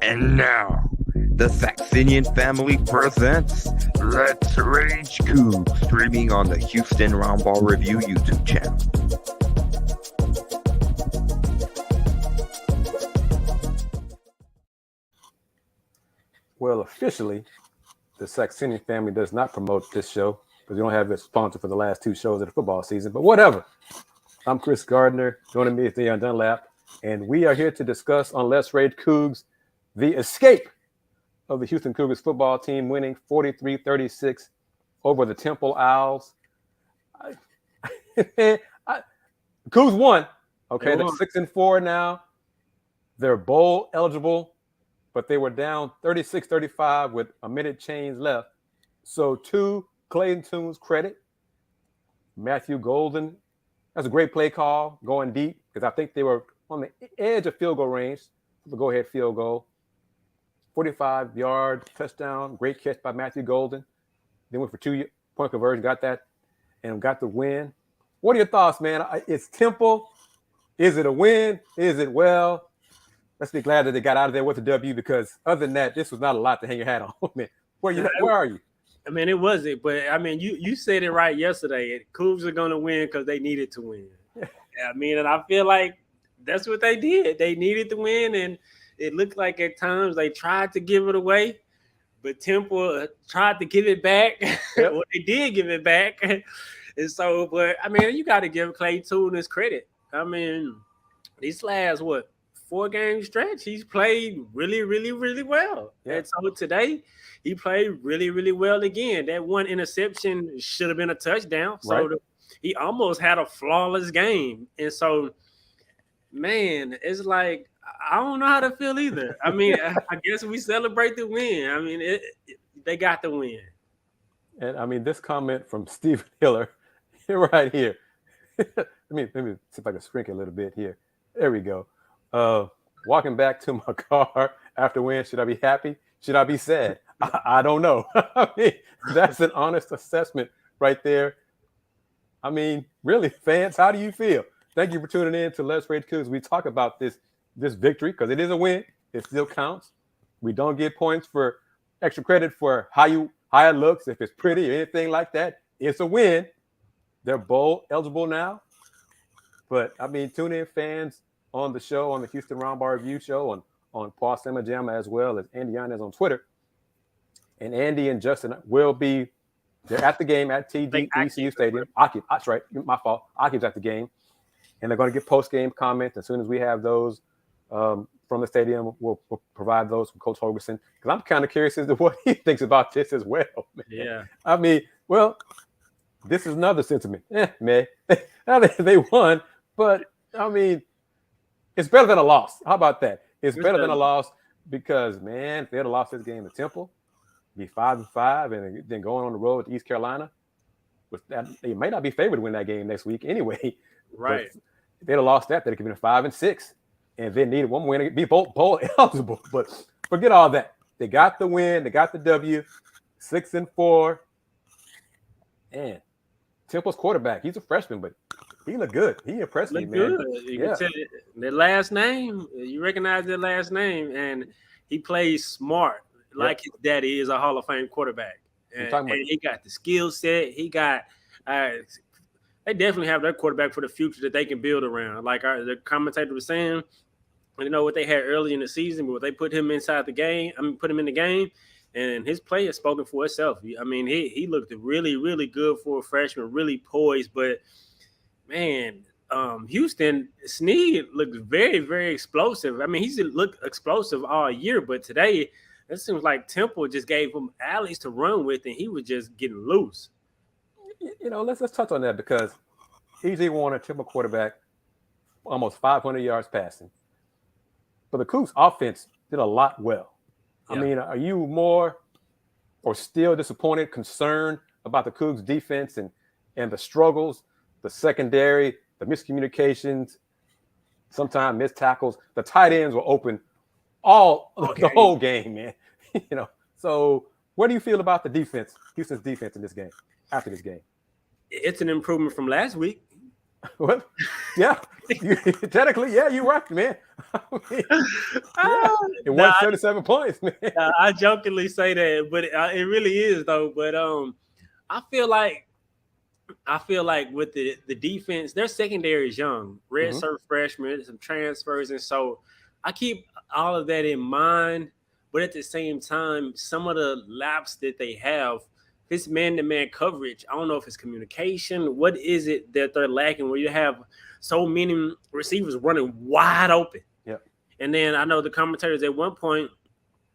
And now, the Saxenian family presents Let's Rage Coogs, streaming on the Houston Roundball Review YouTube channel. Well, officially, the Saxenian family does not promote this show because we don't have a sponsor for the last two shows of the football season. But whatever. I'm Chris Gardner. Joining me is Dana Dunlap. And we are here to discuss on Let's Rage Coogs the escape of the Houston Cougars football team winning 43-36 over the Temple Owls. Cougs won. Okay, they're 6-4 now. They're bowl eligible, but they were down 36-35 with a minute change left. So to Clayton Tune's credit, Matthew Golden, that's a great play call, going deep, because I think they were on the edge of field goal range for the go-ahead field goal. 45-yard touchdown, great catch by Matthew Golden. Then went for 2-point conversion, got that, and got the win. What are your thoughts, man? It's Temple. Is it a win? Is it well? Let's be glad that they got out of there with a W, because other than that, this was not a lot to hang your hat on, man. Where are you? I mean, it wasn't, but I mean, you said it right yesterday. Cougs are going to win because they needed to win. I mean, and I feel like that's what they did. They needed to win, and it looked like at times they tried to give it away, but Temple tried to give it back. Yep. Well, they did give it back. And so, but I mean, you got to give Clay Tune his credit. I mean, these last, 4-game stretch, he's played really, really, really well. Yeah. And so today, he played really, really well again. That one interception should have been a touchdown. So Right. He almost had a flawless game. And so, man, it's like, I don't know how to feel either. I mean, I guess we celebrate the win. I mean, they got the win. And I mean, this comment from Stephen Hiller right here. let me see if I can shrink it a little bit here. There we go. Walking back to my car after win, should I be happy? Should I be sad? I don't know. I mean, that's an honest assessment right there. I mean, really, fans, how do you feel? Thank you for tuning in to Let's Rage Coogs. We talk about this victory because it is a win. It still counts. We don't get points for extra credit for how it looks, if it's pretty or anything like that. It's a win. They're bowl eligible now. But I mean, tune in, fans, on the show, on the Houston Roundball Review show, on Paul Samajama, as well as Andy Yanez on Twitter. And Andy and Justin they're at the game at TD-ECU Stadium. Akib, that's right, my fault. Akib's at the game. And they're going to get post-game comments. As soon as we have those from the stadium, we'll provide those from Coach Holgorsen. Because I'm kind of curious as to what he thinks about this as well, man. Yeah. I mean, well, this is another sentiment. Man. They won, but, I mean, it's better than a loss. How about that? It's better than a loss because, man, if they had lost this game to Temple, be 5-5, and then going on the road to East Carolina, they may not be favored to win that game next week anyway. Right. If they'd have lost that, they'd have been 5-6, and they needed one win to be bowl eligible. But forget all that. They got the win. They got the W. 6-4. And Temple's quarterback, he's a freshman, but he looked good. He impressed me, man. Good. You can tell their last name. You recognize their last name, and he plays smart, like his daddy is a Hall of Fame quarterback. And he got the skill set. He got they definitely have their quarterback for the future that they can build around. Like the commentator was saying, you know what they had early in the season, but they put him inside the game. Put him in the game, and his play has spoken for itself. I mean, he looked really, really good for a freshman, really poised. But man, Houston Snead looked very, very explosive. I mean, he's looked explosive all year, but today it seems like Temple just gave him alleys to run with, and he was just getting loose. You know, let's touch on that because E.J. Warner, Temple quarterback, almost 500 yards passing. But the Cougs offense did a lot well. Yeah. I mean, are you more or still disappointed, concerned about the Cougs defense and the struggles, the secondary, the miscommunications, sometimes missed tackles? The tight ends were open the whole game, man. You know, so what do you feel about the defense, Houston's defense in this game, after this game? It's an improvement from last week. What? Yeah, Technically, yeah, you're right, man. It won 37 points, man. I jokingly say that, but it really is though. But I feel like with the defense, their secondary is young, redshirt freshmen, some transfers, and so I keep all of that in mind. But at the same time, some of the laps that they have, if it's man-to-man coverage, I don't know if it's communication. What is it that they're lacking where you have so many receivers running wide open? Yeah. And then I know the commentators at one point,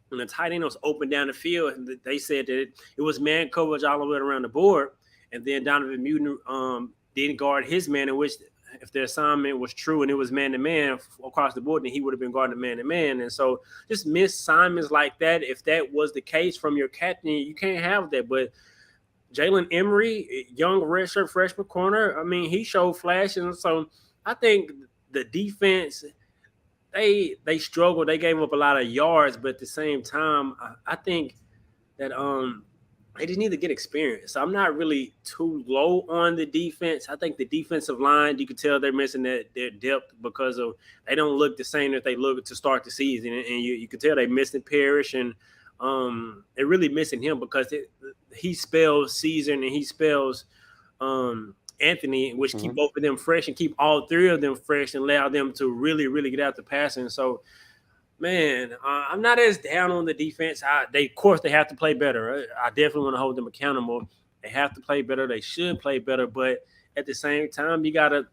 when the tight end was open down the field, and they said that it was man coverage all the way around the board. And then Donovan Mutin didn't guard his man, in which if the assignment was true and it was man-to-man across the board, then he would have been guarding man-to-man. And so just misassignments like that, if that was the case from your captain, you can't have that. But Jalen Emery, young redshirt freshman corner, I mean, he showed flashes. And so I think the defense, they struggled. They gave up a lot of yards, but at the same time, I think that they just need to get experience. So I'm not really too low on the defense. I think the defensive line, you can tell they're missing their depth because of they don't look the same that they look to start the season. And you can tell they're missing Parrish, and they're really missing him because he spells Caesar and he spells Anthony, which keep both of them fresh and keep all three of them fresh and allow them to really, really get out the passing. So, man, I'm not as down on the defense. Of course, they have to play better. I definitely want to hold them accountable. They have to play better. They should play better. But at the same time, you got to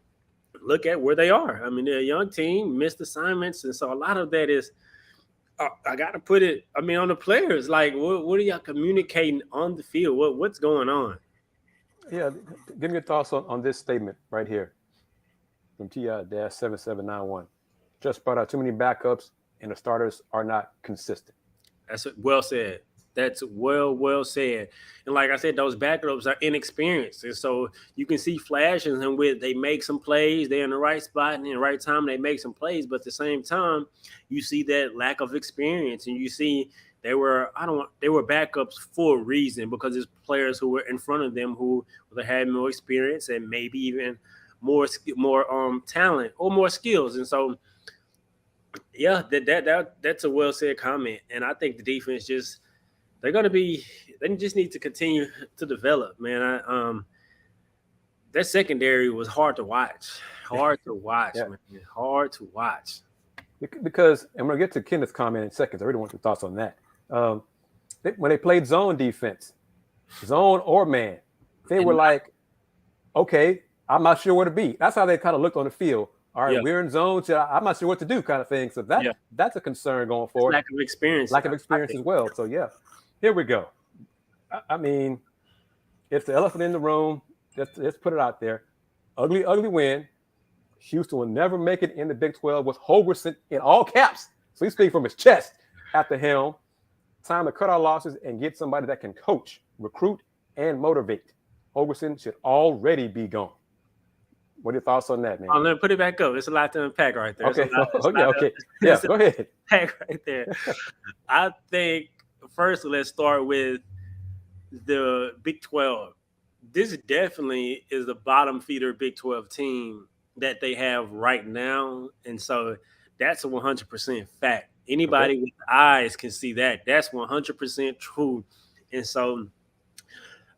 look at where they are. I mean, they're a young team, missed assignments. And so a lot of that is, I got to put it, I mean, on the players. Like, what are y'all communicating on the field? What's going on? Yeah, give me your thoughts on this statement right here from TI-7791. Just brought out too many backups, and the starters are not consistent. That's well said. That's well said. And like I said, those backups are inexperienced. And so you can see flashes and they make some plays. They're in the right spot and in the right time. They make some plays. But at the same time, you see that lack of experience. And you see they were backups for a reason because there's players who were in front of them who had more experience and maybe even more talent or more skills. And so, yeah, that's a well said comment. And I think the defense they just need to continue to develop, man. That secondary was hard to watch. Hard to watch, yeah. Man. Hard to watch. Because, and we're going to get to Kenneth's comment in seconds. I really want your thoughts on that. When they played zone defense, zone or man, they were like, okay, I'm not sure where to be. That's how they kind of looked on the field. All right, we're in zone. I'm not sure what to do, kind of thing. So that's a concern going forward. Lack of experience. Lack of experience as well. So, yeah, here we go. I mean, it's the elephant in the room. Let's put it out there. Ugly win. Houston will never make it in the Big 12 with Holgorsen in all caps. So he's speaking from his chest at the helm. Time to cut our losses and get somebody that can coach, recruit, and motivate. Holgorsen should already be gone. What are your thoughts on that, man? Let me put it back up. It's a lot to unpack right there. Okay. Okay. Yeah, go ahead. Unpack right there. I think first let's start with the Big 12. This definitely is the bottom feeder Big 12 team that they have right now. And so that's a 100% fact. Anybody with eyes can see that. That's 100% true. And so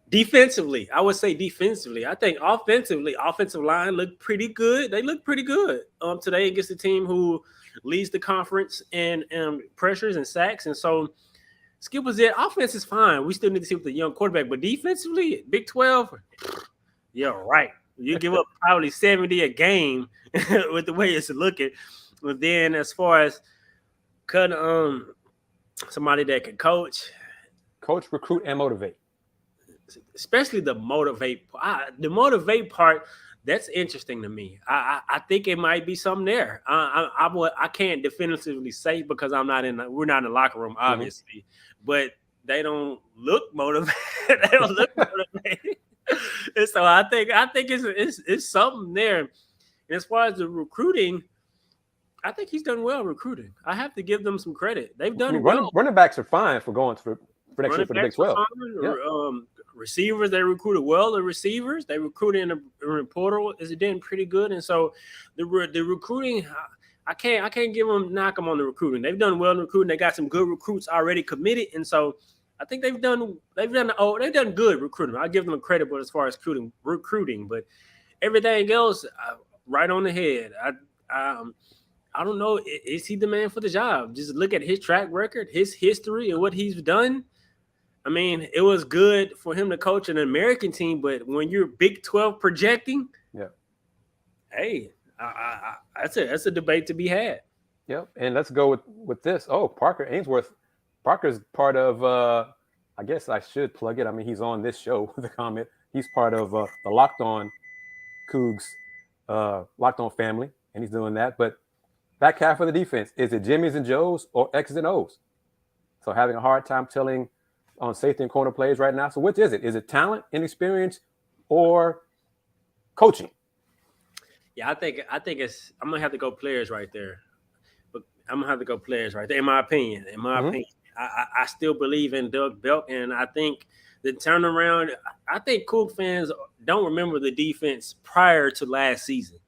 defensively, I would say defensively. I think offensively, offensive line looked pretty good. They look pretty good today against the team who leads the conference in pressures and sacks. And so Skip was there. Offense is fine. We still need to see with the young quarterback. But defensively, Big 12, yeah, right. You give up probably 70 a game with the way it's looking. But then as far as cutting somebody that can coach, recruit, and motivate. Especially the motivate part, that's interesting to me. I think it might be something there. I can't definitively say because we're not in the locker room, obviously, but they don't look motivated. They don't look motivated. And so I think it's something there. And as far as the recruiting, I think he's done well recruiting. I have to give them some credit. They've done well. Running backs are fine for going for next year for the Big 12. receivers. They recruited well. The receivers they recruited in the portal is doing pretty good. And so the recruiting, I can't give them knock them on the recruiting. They've done well in recruiting. They got some good recruits already committed, and so I think they've done good recruiting. I'll give them credit, but as far as recruiting, but everything else, right on the head. I don't know. Is he the man for the job? Just look at his track record, his history, and what he's done. I mean, it was good for him to coach an American team, but when you're Big 12 projecting, hey, that's a debate to be had. Yep, and let's go with this. Oh, Parker Ainsworth. Parker's part of, I guess I should plug it. I mean, he's on this show with a comment. He's part of the Locked On Cougs, Locked On family, and he's doing that. But back half of the defense, is it Jimmy's and Joe's or X's and O's? So having a hard time telling on safety and corner plays right now. So which is it? Is it talent, inexperience, or coaching? Yeah, I think it's. I'm gonna have to go players right there. But I'm gonna have to go players right there. In my opinion, I still believe in Doug Belk, and I think the turnaround. I think Coug fans don't remember the defense prior to last season,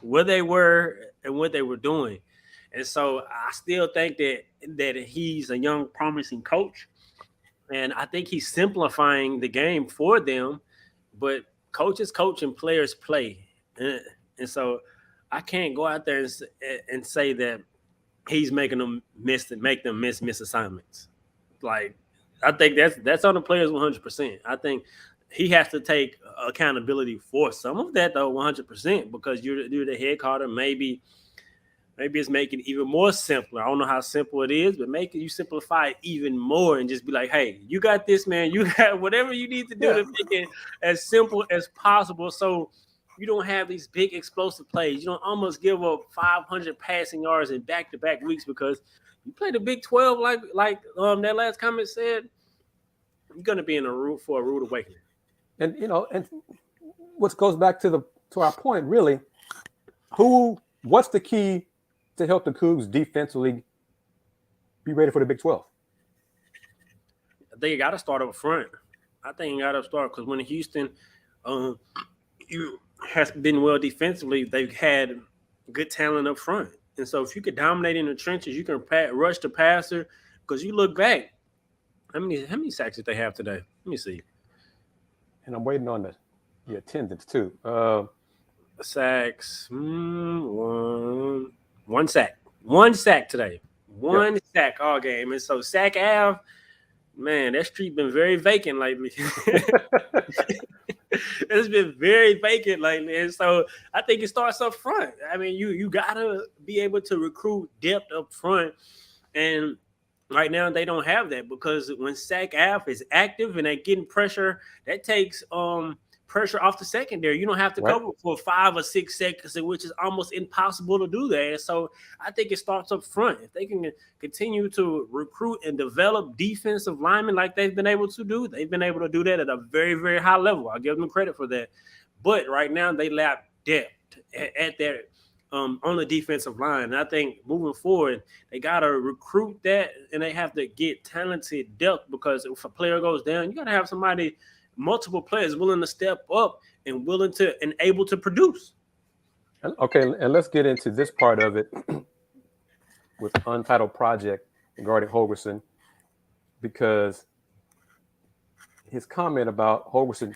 where they were and what they were doing, and so I still think that he's a young, promising coach. And I think he's simplifying the game for them, but coaches coach and players play. And so I can't go out there and say that he's making them miss assignments. Like, I think that's on the players 100%. I think he has to take accountability for some of that, though, 100%, because you're the head coach. Maybe it's making it even more simpler. I don't know how simple it is, but you simplify it even more and just be like, hey, you got this, man. You got whatever you need to do to make it as simple as possible so you don't have these big explosive plays. You don't almost give up 500 passing yards in back-to-back weeks because you play the Big 12 like that last comment said, you're going to be for a rude awakening. And, and what goes back to our point, really, what's the key to help the Cougs defensively be ready for the Big 12? I think you got to start up front. I think you got to start because when Houston has been well defensively, they've had good talent up front. And so if you could dominate in the trenches, you can rush the passer because you look back. How many sacks did they have today? Let me see. And I'm waiting on the attendance too. Sacks. One sack. One sack today. One sack all game. And so ncaaF, man, that street been very vacant lately. It's been very vacant lately. And so I think it starts up front. I mean, you got to be able to recruit depth up front. And right now they don't have that because when ncaaF is active and they're getting pressure, that takes pressure off the secondary. You don't have to cover for 5 or 6 seconds, which is almost impossible to do that. And so I think it starts up front. If they can continue to recruit and develop defensive linemen like they've been able to do, they've been able to do that at a very, very high level. I'll give them credit for that. But right now they lack depth at their on the defensive line. And I think moving forward, they got to recruit that and they have to get talented depth because if a player goes down, you got to have somebody – multiple players willing to step up and willing to and able to produce. Okay, and let's get into this part of it with Untitled Project regarding Holgorsen, because his comment about Holgorsen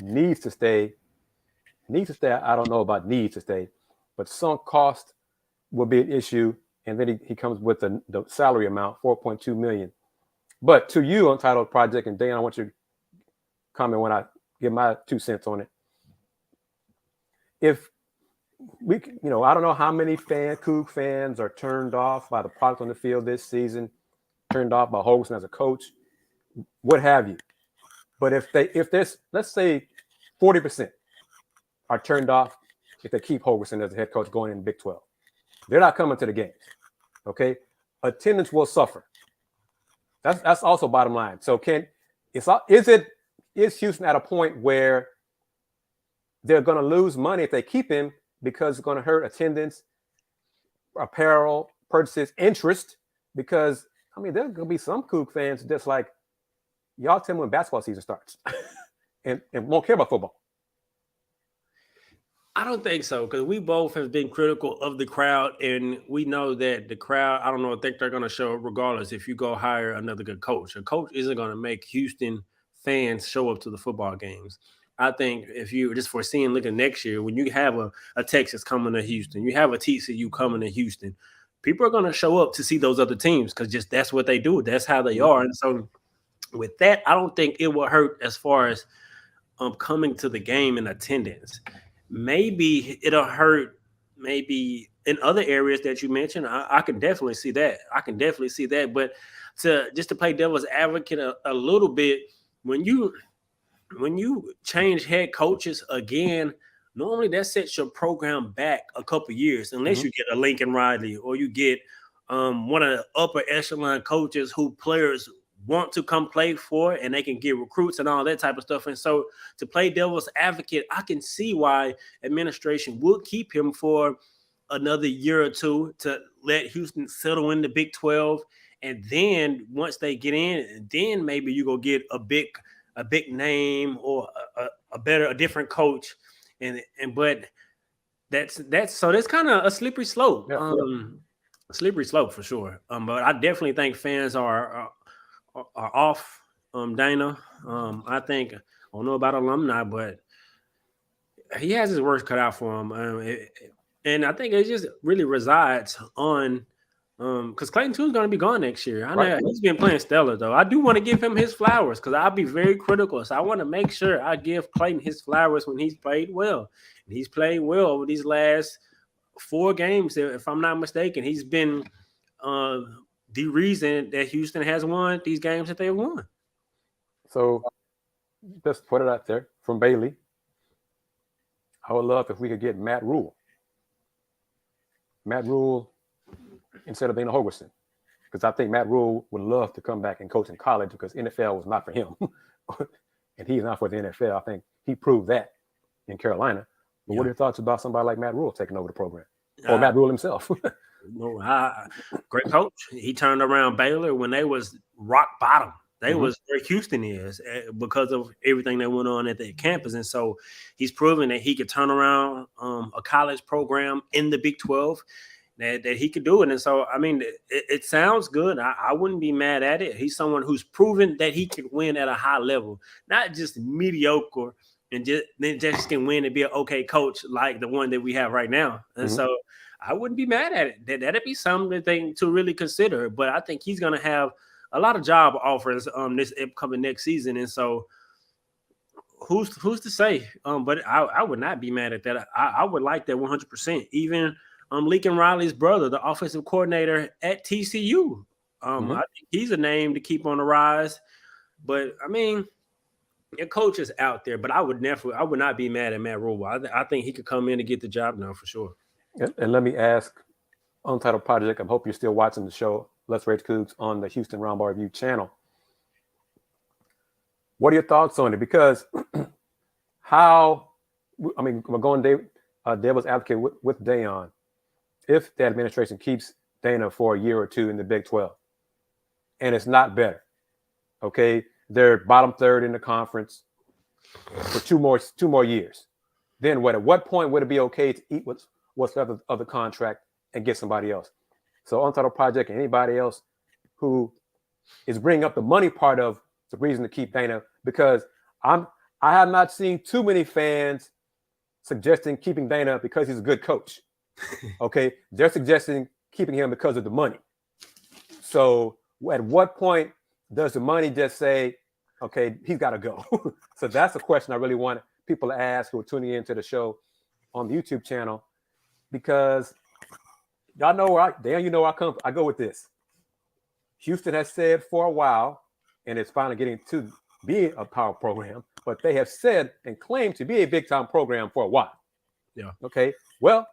needs to stay. I don't know about needs to stay, but sunk cost will be an issue. And then he comes with the salary amount, $4.2 million. But to you, Untitled Project, and Dan, I want you to comment when I give my 2 cents on it. If we, I don't know how many Coug fans are turned off by the product on the field this season, turned off by Holgorsen as a coach, what have you. But if there's, let's say 40% are turned off if they keep Holgorsen as a head coach going in the Big 12, they're not coming to the games. Okay, attendance will suffer. That's also bottom line. So is Houston at a point where they're going to lose money if they keep him because it's going to hurt attendance, apparel, purchases, interest? Because, there's going to be some Coug fans just like, y'all tell me when basketball season starts. and won't care about football? I don't think so, because we both have been critical of the crowd, and we know that the crowd, I don't know, I think they're going to show up regardless if you go hire another good coach. A coach isn't going to make Houston fans show up to the football games. I think if you just foreseeing looking next year, when you have a Texas coming to Houston, you have a TCU coming to Houston, people are going to show up to see those other teams because just that's what they do. That's how they are. And so with that, I don't think it will hurt as far as coming to the game in attendance. Maybe it'll hurt maybe in other areas that you mentioned. I can definitely see that. But to play devil's advocate a little bit, when you change head coaches again, normally that sets your program back a couple years, unless you get a Lincoln Riley or you get one of the upper echelon coaches who players want to come play for, and they can get recruits and all that type of stuff. And so to play devil's advocate, I can see why administration would keep him for another year or two to let Houston settle in the Big 12. And then once they get in, then maybe you go get a big name or a different coach. But that's kind of a slippery slope. Slippery slope for sure. But I definitely think fans are off Dana. I think, I don't know about alumni, but he has his work cut out for him. And I think it just really resides on because Clayton Tune's going to be gone next year. I know he's been playing stellar, though. I do want to give him his flowers because I'll be very critical. So I want to make sure I give Clayton his flowers when he's played well. And he's played well over these last 4 games, if I'm not mistaken. He's been the reason that Houston has won these games that they've won. So just put it out there from Bailey. I would love if we could get Matt Rule instead of Dana Holgorsen, because I think Matt Rule would love to come back and coach in college because NFL was not for him. And he's not for the NFL. I think he proved that in Carolina. But what are your thoughts about somebody like Matt Rule taking over the program? Or Matt Rule himself? Great coach. He turned around Baylor when they was rock bottom. They was where Houston is because of everything that went on at the campus. And so he's proven that he could turn around a college program in the Big 12, that he could do it. And so, I mean, it sounds good. I wouldn't be mad at it. He's someone who's proven that he can win at a high level, not just mediocre and just can win and be an okay coach like the one that we have right now. And so I wouldn't be mad at it. That'd be something to really consider. But I think he's going to have a lot of job offers this upcoming next season. And so who's to say? But I would not be mad at that. I would like that 100%. Even Lincoln Riley's brother, the offensive coordinator at TCU. I think he's a name to keep on the rise. But, I mean, your coach is out there. But I would not be mad at Matt Rule. I think he could come in and get the job done for sure. And let me ask, Untitled Project, I hope you're still watching the show, Let's Rage Coogs, on the Houston Roundball Review channel. What are your thoughts on it? Because we're going devil's advocate with Dayon. If the administration keeps Dana for a year or two in the Big 12, and it's not better, okay, they're bottom third in the conference for two more years. Then what? At what point would it be okay to eat what's left of the contract and get somebody else? So Untitled Project and anybody else who is bringing up the money part of the reason to keep Dana, because I have not seen too many fans suggesting keeping Dana because he's a good coach. Okay, they're suggesting keeping him because of the money. So at what point does the money just say, okay, he's got to go? So that's a question I really want people to ask who are tuning into the show on the YouTube channel, because y'all know where I go with this. Houston has said for a while, and it's finally getting to be a power program, but they have said and claimed to be a big time program for a while. Yeah. Okay. Well,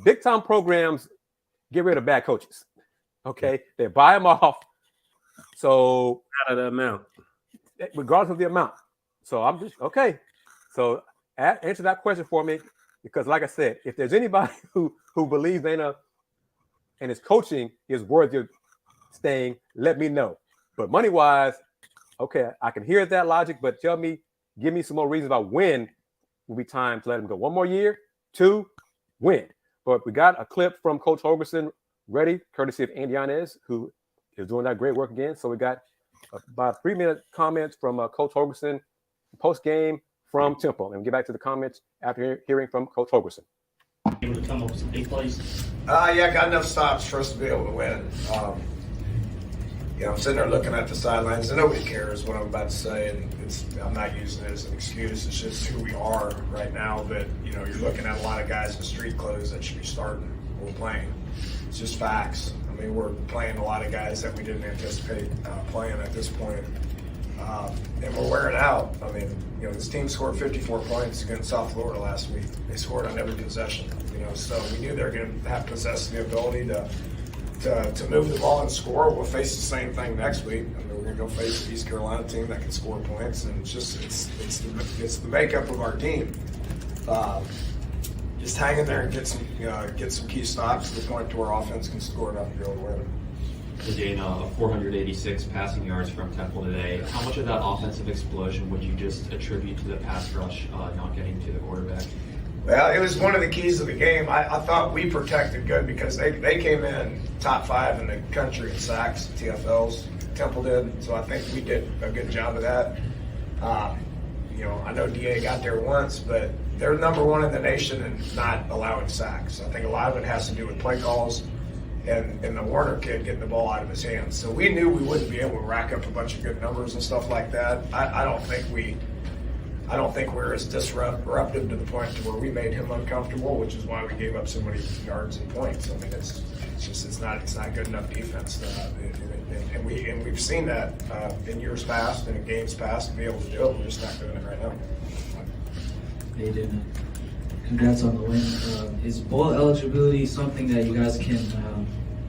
big time programs get rid of bad coaches. Okay. They buy them off. So out of the amount, regardless of the amount. So I'm just okay. So answer that question for me, because like I said, if there's anybody who believes Dana and his coaching is worthy of staying, let me know. But money-wise, okay, I can hear that logic, but tell me, give me some more reasons about when will be time to let him go. 1 more year, 2, when. But we got a clip from Coach Holgorsen ready, courtesy of Andy Yanez, who is doing that great work again. So we got about 3-minute comments from Coach Holgorsen post-game from Temple. And we'll get back to the comments after hearing from Coach Holgorsen. Able to come up with some big plays? Yeah, got enough stops for us to be able to win. I'm sitting there looking at the sidelines, and nobody cares what I'm about to say, and I'm not using it as an excuse. It's just who we are right now. But you're looking at a lot of guys in street clothes that should be starting or playing. It's just facts. I mean, we're playing a lot of guys that we didn't anticipate playing at this point, and we're wearing out. I mean, this team scored 54 points against South Florida last week. They scored on every possession. So we knew they were going to have the ability to move the ball and score. We'll face the same thing next week. I mean, we're going to go face the East Carolina team that can score points, and it's the makeup of our team. Just hang in there and get some key stops to the point to where offense can score enough to be able to win. So Dana, 486 passing yards from Temple today. How much of that offensive explosion would you just attribute to the pass rush not getting to the quarterback? Well, it was one of the keys of the game. I thought we protected good because they came in top 5 in the country in sacks, TFLs. Temple did, so I think we did a good job of that. I know DA got there once, but they're number 1 in the nation in not allowing sacks. I think a lot of it has to do with play calls and the Warner kid getting the ball out of his hands. So we knew we wouldn't be able to rack up a bunch of good numbers and stuff like that. I don't think we're as disruptive to the point to where we made him uncomfortable, which is why we gave up so many yards and points. I mean, it's not good enough defense, and we've seen that in years past and in games past to be able to do it. We're just not doing it right now. Hey, Dana. Congrats on the win. Is bowl eligibility something that you guys can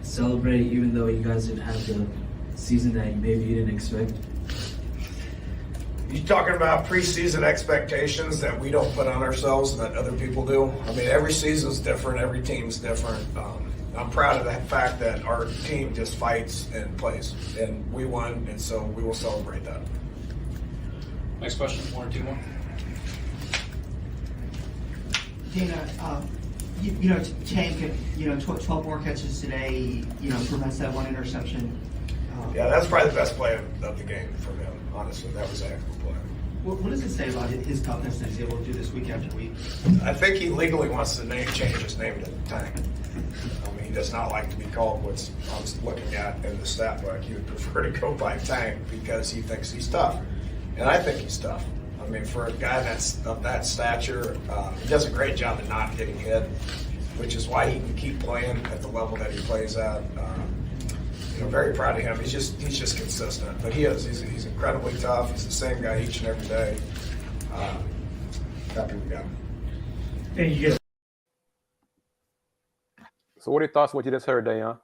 celebrate, even though you guys didn't have the season that maybe you didn't expect? You talking about preseason expectations that we don't put on ourselves that other people do? I mean, every season's different. Every team's different. I'm proud of the fact that our team just fights and plays, and we won, and so we will celebrate that. Next question, 1 or 2 more. Dana, Tank, 12 more catches today, prevents that 1 interception. Yeah, that's probably the best play of the game for him, honestly. That was a heck of a play. What does it say about his toughness that he's able to do this week after week? I think he legally wants to change his name to Tank. I mean, he does not like to be called what I was looking at in the stat book. He would prefer to go by Tank because he thinks he's tough. And I think he's tough. I mean, for a guy that's of that stature, he does a great job of not getting hit, which is why he can keep playing at the level that he plays at. Very proud of him. He's just consistent, but he's incredibly tough. He's the same guy each and every day. Happy we got him. Thank you. So what are your thoughts on what you just heard, Dayan?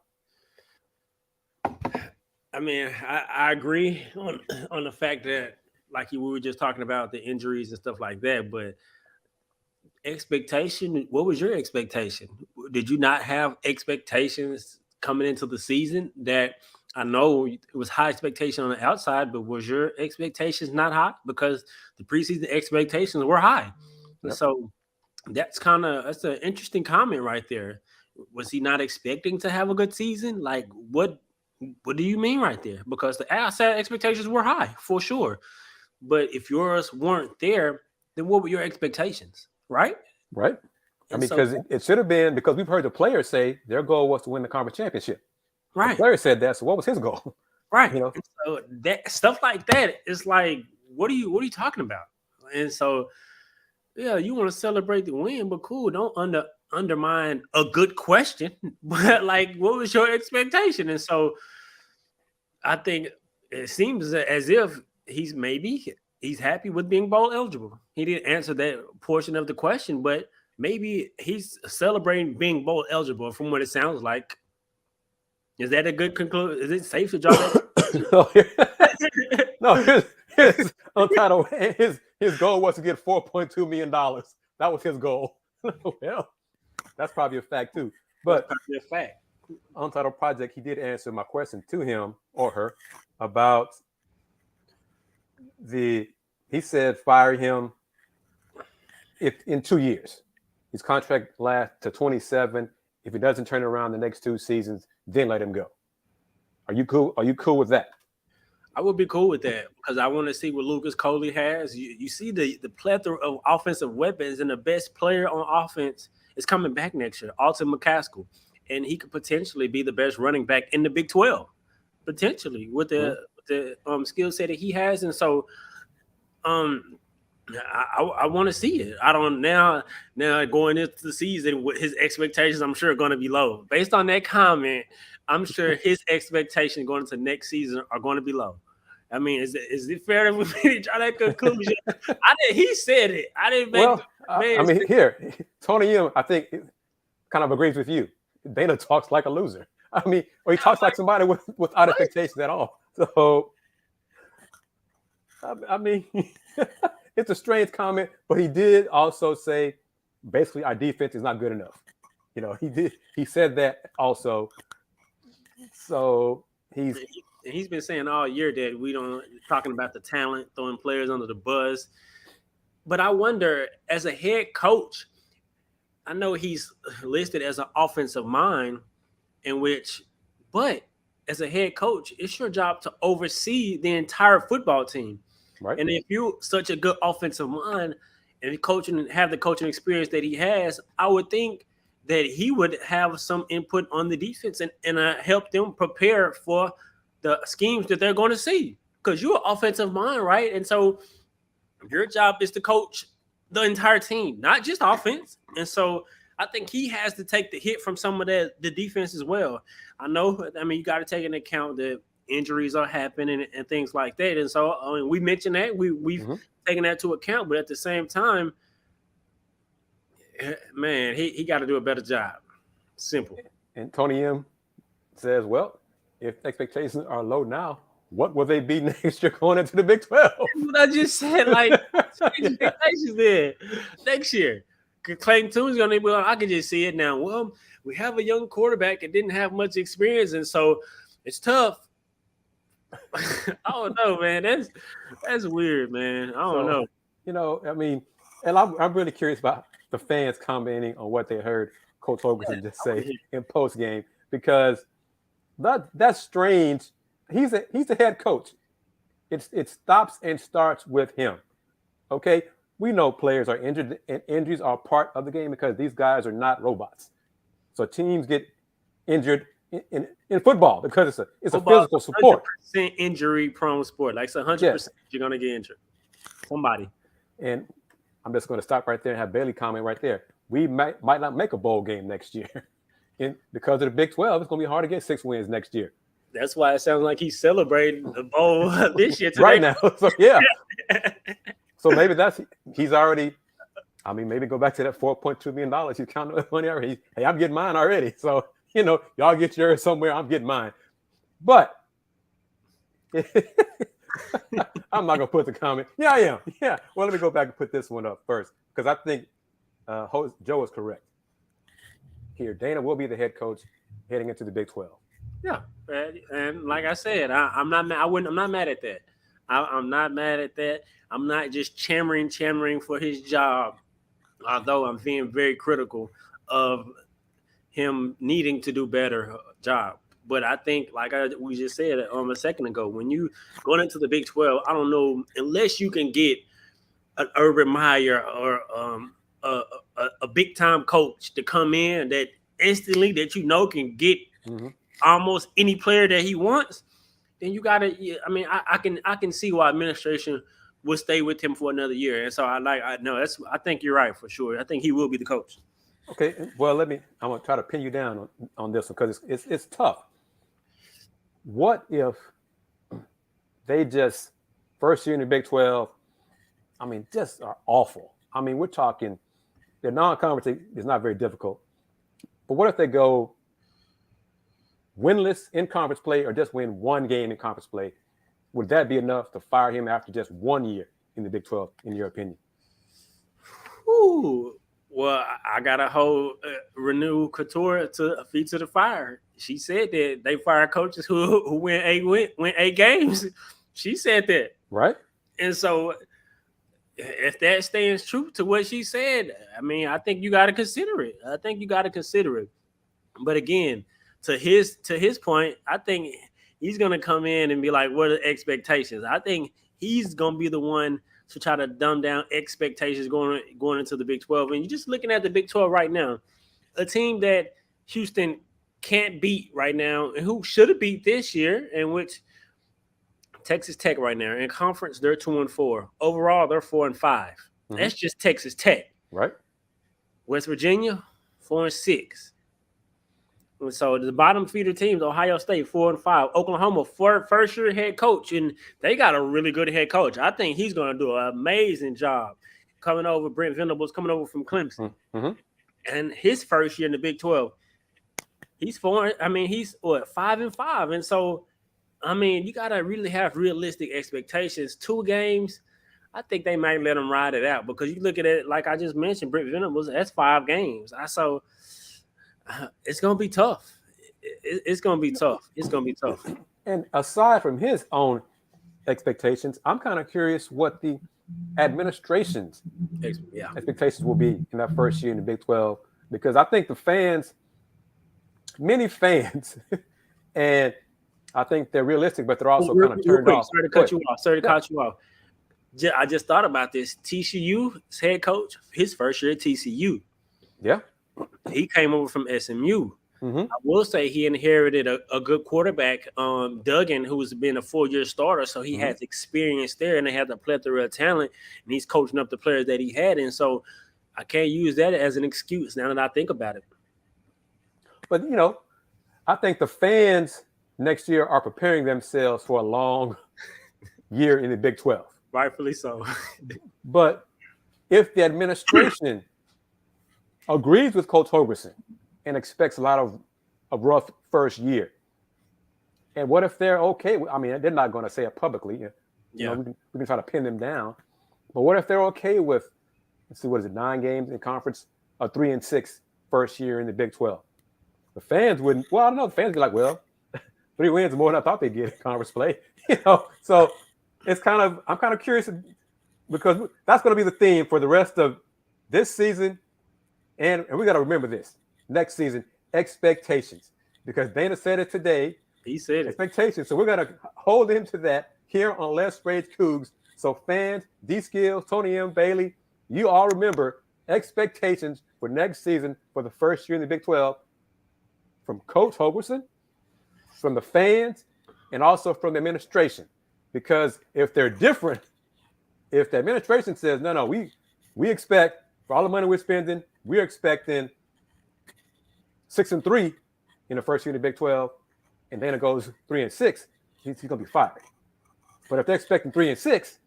I mean, I agree on the fact that, like we were just talking about the injuries and stuff like that, but expectation, what was your expectation? Did you not have expectations coming into the season? That I know it was high expectation on the outside, but was your expectations not high? Because the preseason expectations were high. Yep. So that's an interesting comment right there. Was he not expecting to have a good season? Like, what do you mean right there? Because the outside expectations were high for sure. But if yours weren't there, then what were your expectations? Right? Right. I mean, because it should have been, because we've heard the players say their goal was to win the conference championship. Right. The player said that. So what was his goal? Right. So that stuff like that is like, what are you talking about? And so, yeah, you want to celebrate the win, but cool. Don't undermine a good question. But like, what was your expectation? And so I think it seems as if he's happy with being bowl eligible. He didn't answer that portion of the question, but maybe he's celebrating being bowl eligible from what it sounds like. Is that a good conclusion? Is it safe to draw that? No, his untitled, his goal was to get $4.2 million. That was his goal. Well, that's probably a fact too. But that's probably a fact. Untitled Project, he did answer my question to him or her about the he said fire him if in 2 years. His contract lasts to 27. If he doesn't turn around the next 2 seasons, then let him go. Are you cool? Are you cool with that? I would be cool with that because I want to see what Lucas Coley has. You see the plethora of offensive weapons, and the best player on offense is coming back next year, Alton McCaskill, and he could potentially be the best running back in the Big 12, potentially with the skill set that he has. And so, I want to see it. I don't now going into the season with his expectations, I'm sure are going to be low. Based on that comment, I'm sure his expectations going into next season are going to be low. I mean, is it fair for me to draw that conclusion? He said it. I didn't make. Well, I mean, here, Tony M, I think, kind of agrees with you. Dana talks like a loser. I mean, or he talks like somebody without expectations at all. So, I mean, it's a strange comment, but he did also say, basically, our defense is not good enough. You know, he said that also. So he's been saying all year that we don't talking about the talent, throwing players under the bus. But I wonder, as a head coach, I know he's listed as an offensive mind, but as a head coach, it's your job to oversee the entire football team. Right. And if you're such a good offensive mind and have the coaching experience that he has, I would think that he would have some input on the defense and help them prepare for the schemes that they're going to see. Because you're an offensive mind, right? And so your job is to coach the entire team, not just offense. And so I think he has to take the hit from some of the defense as well. I mean, you got to take into account that injuries are happening and things like that. And so we mentioned that. We've taken that to account. But at the same time, man, he got to do a better job. Simple. And Tony M says, well, if expectations are low now, what will they be next year going into the Big 12? What I just said, like, expectations there next year. Clayton Tune's going to be, I can just see it now. Well, we have a young quarterback that didn't have much experience, and so it's tough. I don't know, man. That's weird, man. I don't know. You know, I mean, and I'm really curious about the fans commenting on what they heard Coach Holgorsen just say in postgame, because that's strange. He's the head coach. It stops and starts with him. Okay, we know players are injured, and injuries are part of the game because these guys are not robots. So teams get injured in football because it's a physical sport. 100% injury-prone sport. Like, so 100% you're going to get injured. Somebody. And I'm just going to stop right there and have Bailey comment right there. We might not make a bowl game next year. Because of the Big 12, it's going to be hard to get 6 wins next year. That's why it sounds like he's celebrating the bowl this year today. Right now. So, yeah. So maybe he's already, I mean, maybe go back to that $4.2 million. He's counting the money already. Hey, I'm getting mine already. So, you know, y'all get yours somewhere. I'm getting mine. But I'm not going to put the comment. Yeah, I am. Yeah. Well, let me go back and put this one up first, because I think Joe is correct. Here, Dana will be the head coach heading into the Big 12. Yeah. And like I said, I'm not mad at that. I'm not mad at that. I'm not just champering for his job, although I'm being very critical of him needing to do better job. But I think, like we just said a second ago, when you going into the Big 12, I don't know, unless you can get an Urban Meyer or a big time coach to come in that instantly that can get almost any player that he wants, then you gotta. I mean, I can see why administration would stay with him for another year. And so I think you're right for sure. I think he will be the coach. Okay, well, I'm gonna try to pin you down on this one because it's tough. What if they just first year in the Big 12? I mean, just are awful. I mean, we're talking their non-conference is not very difficult, but what if they go winless in conference play or just win one game in conference play? Would that be enough to fire him after just 1 year in the Big 12, in your opinion? Ooh, well, I got to hold Renew Couture to feet to the fire. She said that they fire coaches who win eight games. She said that. Right. And so if that stands true to what she said, I mean, I think you got to consider it. But again, to his point, I think he's gonna come in and be like, "What are the expectations?" I think he's gonna be the one to try to dumb down expectations going into the Big 12. And you're just looking at the Big 12 right now, a team that Houston can't beat right now, and who should have beat this year, in which Texas Tech right now in conference they're 2-4. Overall, they're 4-5. Mm-hmm. That's just Texas Tech, right? West Virginia 4-6. And so the bottom feeder teams, Ohio State 4-5, Oklahoma first year head coach, and they got a really good head coach. I think he's going to do an amazing job coming over. Brent Venables coming over from Clemson, and his first year in the Big 12, he's 4. I mean, he's 5-5, and so I mean, you got to really have realistic expectations. 2 games, I think they might let them ride it out because you look at it like I just mentioned, Brent Venables, that's 5 games. So it's going to be tough. It's going to be tough. It's going to be tough. And aside from his own expectations, I'm kind of curious what the administration's expectations will be in that first year in the Big 12, because I think the fans, many fans, and I think they're realistic, but they're also kind of turned off. Sorry to cut you off. I just thought about this. TCU's head coach, his first year at TCU. Yeah. He came over from SMU. Mm-hmm. I will say he inherited a good quarterback, Duggan, who's been a 4-year starter, so he has experience there, and they have a plethora of talent, and he's coaching up the players that he had. And so I can't use that as an excuse now that I think about it. But, I think the fans next year are preparing themselves for a long year in the Big 12. Rightfully so. But if the administration agrees with Coach Holgorsen and expects a lot of a rough first year, and what if they're okay? I mean, they're not going to say it publicly. We can try to pin them down. But what if they're okay with, let's see, 9 games in conference, a 3-6 first year in the Big 12? The fans wouldn't. Well, I don't know. The fans would be like, well, 3 wins is more than I thought they'd get in conference play. So it's I'm kind of curious because that's going to be the theme for the rest of this season. And we got to remember this next season, expectations, because Dana said it today. He said it. Expectations. So we're going to hold him to that here on Let's Rage Coogs. So fans, D-Skills, Tony M. Bailey, you all remember expectations for next season for the first year in the Big 12 from Coach Holgorsen, from the fans, and also from the administration. Because if they're different, if the administration says, no, we expect for all the money we're spending, we're expecting 6-3 in the first year in the Big 12, and Dana goes 3-6, he's going to be fired. But if they're expecting 3-6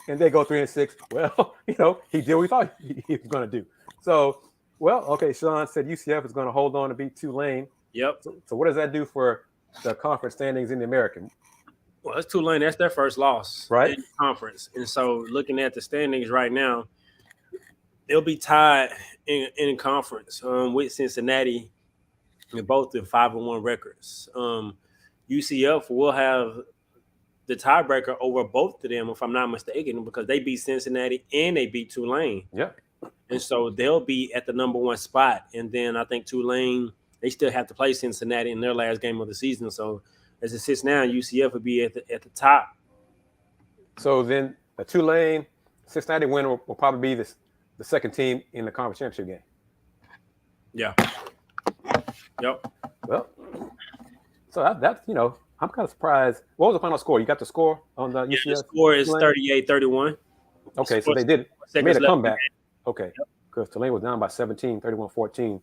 and they go 3-6, well, he did what he thought he was going to do. So, okay, Sean said UCF is going to hold on to beat Tulane. Yep. So what does that do for the conference standings in the American? Well, it's Tulane. That's their first loss, right, in the conference. And so looking at the standings right now, they'll be tied in conference with Cincinnati, and both the 5-1 records. UCF will have the tiebreaker over both of them, if I'm not mistaken, because they beat Cincinnati and they beat Tulane. Yeah. And so they'll be at the number 1 spot. And then I think Tulane, they still have to play Cincinnati in their last game of the season. So as it sits now, UCF would be at the top. So then the Tulane, Cincinnati winner will probably be the second team in the conference championship game. Yeah. Yep. Well, so that's I'm kind of surprised. What was the final score? You got the score on the UCF? The score is 38-31. Okay, so they made a comeback. Okay, because Tulane was down by 17, 31-14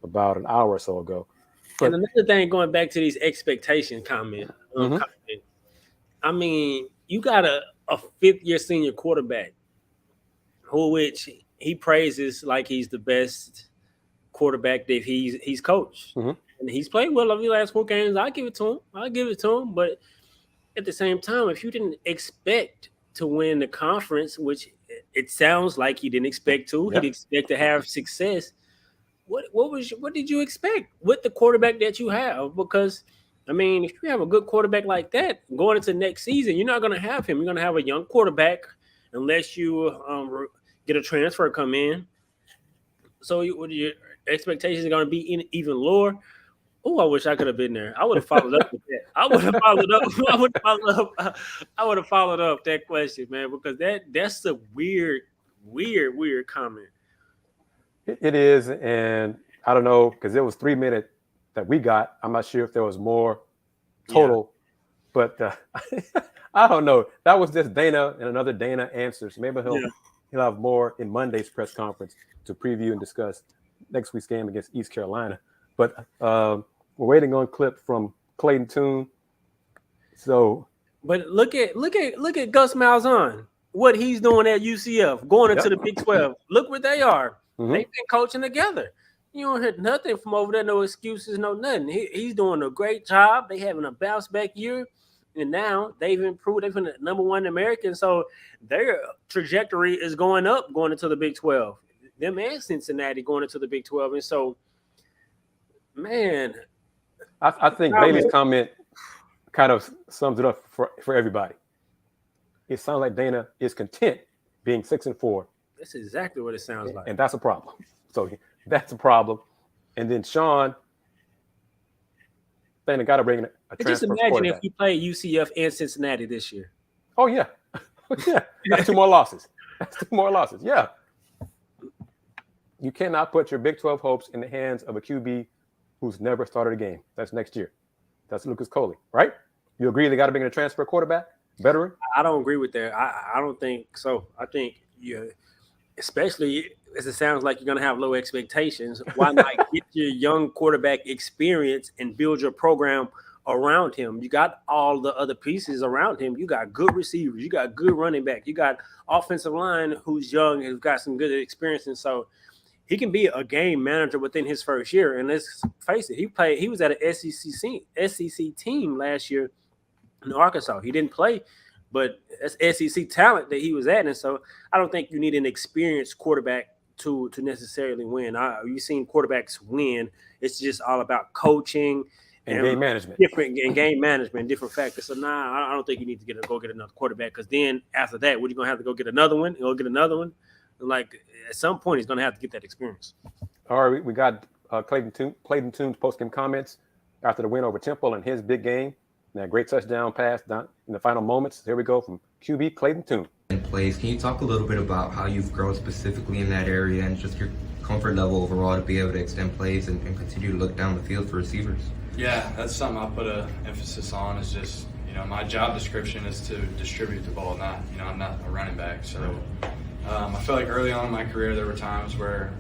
about an hour or so ago. And another thing, going back to these expectation comment, I mean, you got a 5th-year senior quarterback which he praises like he's the best quarterback that he's coached. Mm-hmm. And he's played well over the last 4 games. I'll give it to him. But at the same time, if you didn't expect to win the conference, which it sounds like he didn't expect to, he'd expect to have success. What did you expect with the quarterback that you have? Because, I mean, if you have a good quarterback like that going into next season, you're not going to have him. You're going to have a young quarterback unless you get a transfer come in. So your expectations are going to be even lower. Oh, I wish I could have been there. I would have followed up with that. I would have followed up that question, man, because that's a weird comment. It is, and I don't know, because it was 3 minutes that we got. I'm not sure if there was more total, but I don't know. That was just Dana and another Dana answers. Maybe he'll have more in Monday's press conference to preview and discuss next week's game against East Carolina. But we're waiting on a clip from Clayton Tune. So, but look at Gus Malzahn, what he's doing at UCF, going into the Big 12. Look what they are. Mm-hmm. They've been coaching together. You don't hear nothing from over there, no excuses, no nothing. He's doing a great job. They having a bounce back year, and now they've improved. They've been the number one American, so their trajectory is going up, going into the Big 12. Them and Cincinnati going into the Big 12, and so, man, I think Bailey's comment kind of sums it up for everybody. It sounds like Dana is content being 6-4. That's exactly what it sounds like, and that's a problem. So that's a problem. And then Sean, Dana got to bring a transfer. Just imagine if we played UCF and Cincinnati this year. Oh yeah, yeah. That's 2 more losses. Yeah. You cannot put your Big 12 hopes in the hands of a QB who's never started a game. That's next year. That's Lucas Coley, right? You agree they got to bring in a transfer quarterback, veteran? I don't agree with that. I don't think so. I think especially as it sounds like you're going to have low expectations, why not get your young quarterback experience and build your program around him? You got all the other pieces around him. You got good receivers. You got good running back. You got offensive line who's young and who's got some good experience. And so he can be a game manager within his first year. And let's face it, he was at an SEC team last year in Arkansas. He didn't play, but that's SEC talent that he was at. And so I don't think you need an experienced quarterback to necessarily win. You've seen quarterbacks win. It's just all about coaching and game management. Different factors. So I don't think you need to go get another quarterback, because then after that, what are you going to have to go get another one? Go get another one? Like at some point, he's going to have to get that experience. All right, we got Clayton Tune's postgame comments after the win over Temple and his big game. That great touchdown pass down in the final moments. Here we go from QB Clayton Tune. Plays. Can you talk a little bit about how you've grown specifically in that area and just your comfort level overall to be able to extend plays and continue to look down the field for receivers? Yeah, that's something I put an emphasis on. Is just, my job description is to distribute the ball, not, I'm not a running back. So I feel like early on in my career there were times where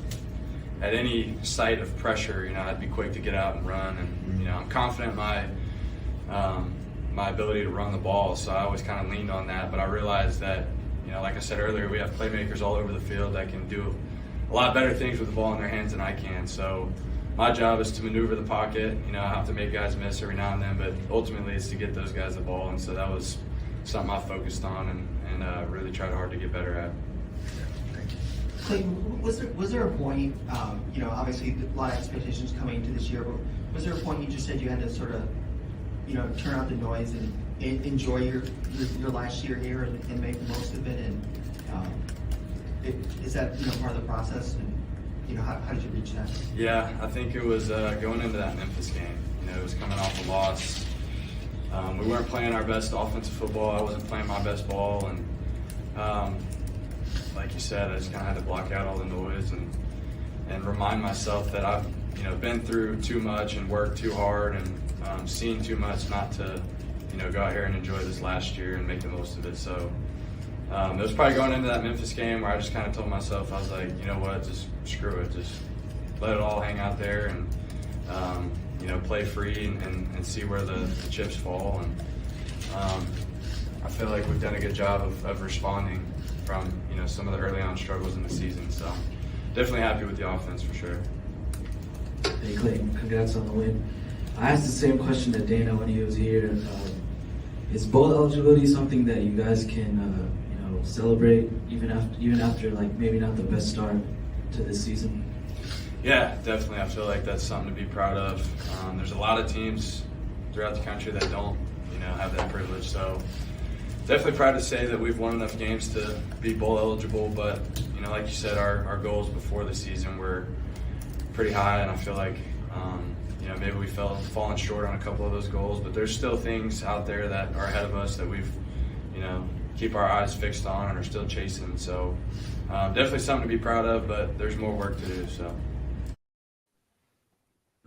at any sight of pressure, I'd be quick to get out and run, and I'm confident in my ability to run the ball, so I always kind of leaned on that. But I realized that, like I said earlier, we have playmakers all over the field that can do a lot better things with the ball in their hands than I can. So my job is to maneuver the pocket. I have to make guys miss every now and then, but ultimately it's to get those guys the ball. And so that was something I focused on and really tried hard to get better at. Clayton, was there a point, obviously a lot of expectations coming into this year, but was there a point you just said you had to sort of, turn out the noise and enjoy your last year here and make the most of it? And is that part of the process? And how did you reach that? Yeah, I think it was going into that Memphis game. It was coming off a loss. We weren't playing our best offensive football. I wasn't playing my best ball, and like you said, I just kind of had to block out all the noise and remind myself that I've been through too much and worked too hard and seen too much not to go out here and enjoy this last year and make the most of it. So it was probably going into that Memphis game where I just kind of told myself, I was like, you know what, just screw it, just let it all hang out there and play free and see where the chips fall. And I feel like we've done a good job of responding from some of the early on struggles in the season. So definitely happy with the offense for sure. Hey Clayton, congrats on the win. I asked the same question to Dana when he was here. Is bowl eligibility something that you guys can celebrate even after like maybe not the best start to this season? Yeah, definitely. I feel like that's something to be proud of. There's a lot of teams throughout the country that don't have that privilege. So definitely proud to say that we've won enough games to be bowl eligible. But like you said, our goals before the season were pretty high, and I feel like maybe we fallen short on a couple of those goals. But there's still things out there that are ahead of us that we've keep our eyes fixed on and are still chasing. So definitely something to be proud of, but there's more work to do. So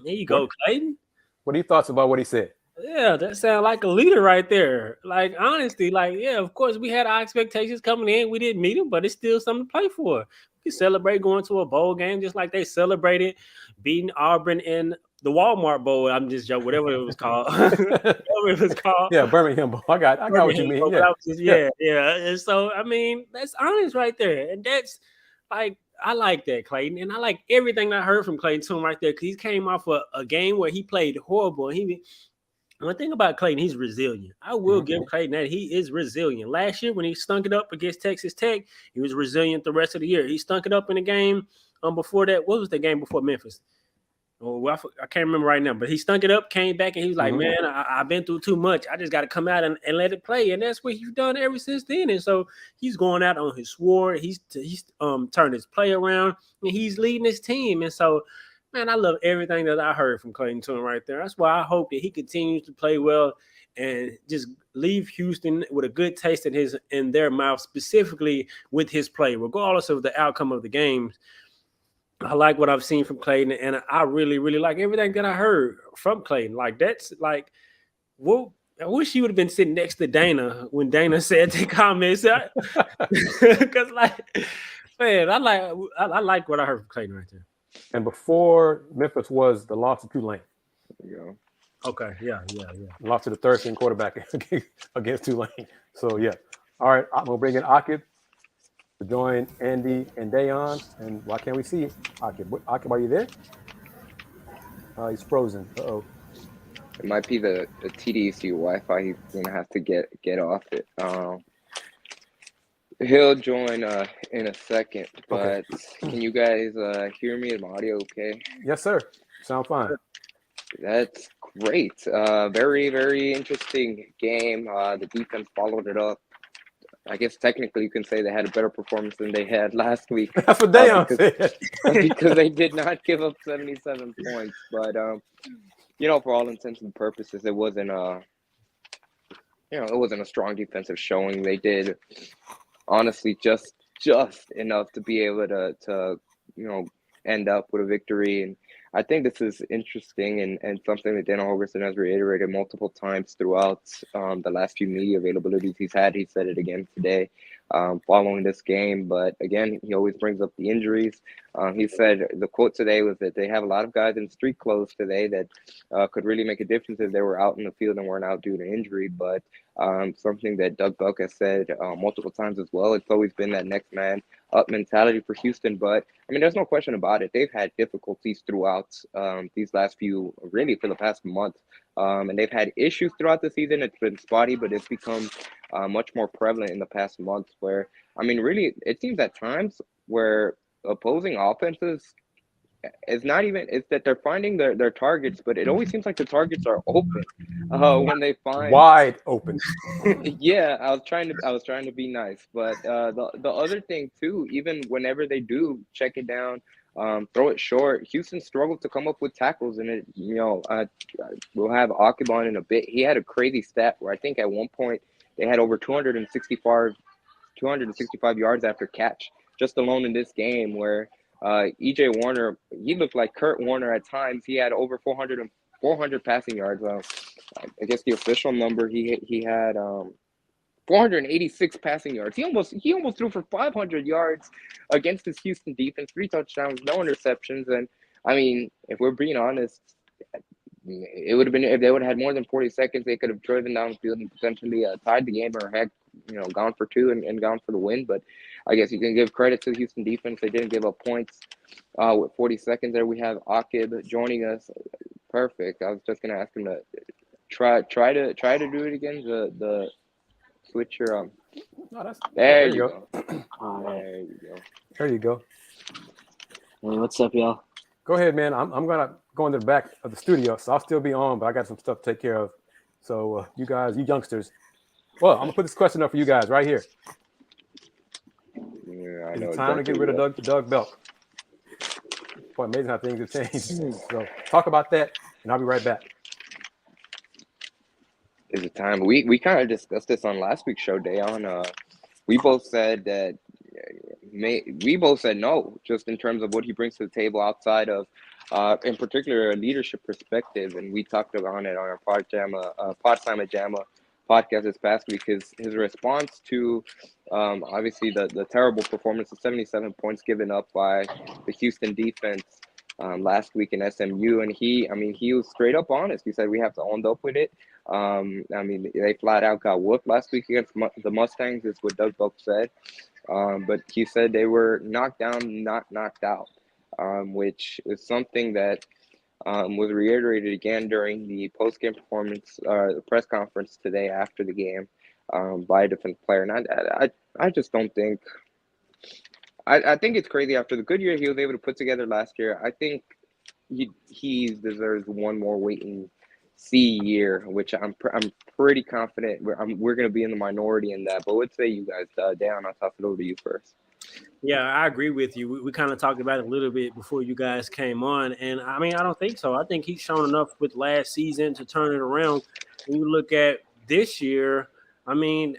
there you go, Clayton. What are your thoughts about what he said? Yeah, that sounds like a leader right there. Like, honestly, yeah, of course, we had our expectations coming in. We didn't meet them, but it's still something to play for. We celebrate going to a bowl game just like they celebrated beating Auburn in the Walmart Bowl. I'm just joking, whatever it was called. Yeah, Birmingham Bowl. I got what you mean. Bowl, yeah. And so, I mean, that's honest right there. And that's like, I like that, Clayton. And I like everything I heard from Clayton too right there, because he came off a game where he played horrible. One thing about Clayton, he's resilient. I will give Clayton that. He is resilient. Last year when he stunk it up against Texas Tech, he was resilient the rest of the year. He stunk it up in the game before that. What was the game before Memphis? Oh, I can't remember right now, but he stunk it up, came back, and he was like, man, I've been through too much. I just got to come out and let it play. And that's what he's done ever since then. And so he's going out on his sword. He's turned his play around, and he's leading his team. And so, man, I love everything that I heard from Clayton Tune right there. That's why I hope that he continues to play well and just leave Houston with a good taste in their mouth, specifically with his play, regardless of the outcome of the games. I like what I've seen from Clayton, and I really, really like everything that I heard from Clayton. Like, that's like, well, I wish he would have been sitting next to Dana when Dana said the comments. Because, like, man, I like what I heard from Clayton right there. And before Memphis was the loss to Tulane. There you go. Okay, yeah. Lost to the third string quarterback against Tulane. So, yeah. All right, I'm going to bring in Akib to join Andy and Dayon. And why can't we see Akib? Akib, are you there? He's frozen. Uh-oh. It might be the TDEC Wi-Fi. He's going to have to get off it. He'll join in a second, but Can you guys hear me? Is my audio okay? Yes, sir. Sound fine. That's great. Very, very interesting game. The defense followed it up. I guess technically you can say they had a better performance than they had last week. That's what Dayon said. Because they did not give up 77 points. But, for all intents and purposes, it wasn't it wasn't a strong defensive showing. They did, honestly, just enough to be able to end up with a victory. And I think this is interesting and something that Dana Holgorsen has reiterated multiple times throughout the last few media availabilities he's had. He said it again today following this game. But again, he always brings up the injuries. He said the quote today was that they have a lot of guys in street clothes today that could really make a difference if they were out in the field and weren't out due to injury. But something that Doug Buck has said multiple times as well, it's always been that next man up mentality for Houston. But I mean, there's no question about it. They've had difficulties throughout these last few, really for the past month. And they've had issues throughout the season. It's been spotty, but it's become much more prevalent in the past month where, I mean, really, it seems at times where opposing offenses, it's that they're finding their targets, but it always seems like the targets are open when they find wide open. Yeah, I was trying to be nice, but the other thing too, even whenever they do check it down, throw it short, Houston struggled to come up with tackles, and it we'll have Akib on in a bit. He had a crazy stat where I think at one point they had over 265 yards after catch just alone in this game, where EJ Warner, he looked like Kurt Warner at times. He had over 400 passing yards. I guess the official number, he had 486 passing yards. He almost threw for 500 yards against this Houston defense, 3 touchdowns, no interceptions. And I mean, if we're being honest, it would have been, if they would have had more than 40 seconds, they could have driven down the field and potentially tied the game, or heck, gone for 2 and gone for the win. But I guess you can give credit to the Houston defense. They didn't give up points. With 40 seconds there, we have Akib joining us. Perfect. I was just gonna ask him to try to do it again. The switch your there you go. There you go. Hey, what's up, y'all? Go ahead, man. I'm gonna go into the back of the studio, so I'll still be on, but I got some stuff to take care of. So you guys, you youngsters, Well, I'm gonna put this question up for you guys right here. Yeah, I Is know. it time to get rid of Doug Belk? Boy, amazing how things have changed. So talk about that, and I'll be right back. Is it time? We kind of discussed this on last week's show, Dayon. We both said that. We both said no, just in terms of what he brings to the table outside of, in particular, a leadership perspective. And we talked about it on our Pod Time Jamma podcast this past week. His response to, obviously, the terrible performance of 77 points given up by the Houston defense last week in SMU. And he was straight up honest. He said we have to own up with it. They flat out got whooped last week against the Mustangs, is what Doug Belk said. But he said they were knocked down, not knocked out, which is something that was reiterated again during the post-game performance, the press conference today after the game by a defense player. And I just don't think – I think it's crazy. After the good year he was able to put together last year, I think he deserves one more wait and see year, which I'm pretty confident we're going to be in the minority in that. But what say you guys? Dan, I'll toss it over to you first. Yeah, I agree with you. We kind of talked about it a little bit before you guys came on. And, I don't think so. I think he's shown enough with last season to turn it around. When you look at this year,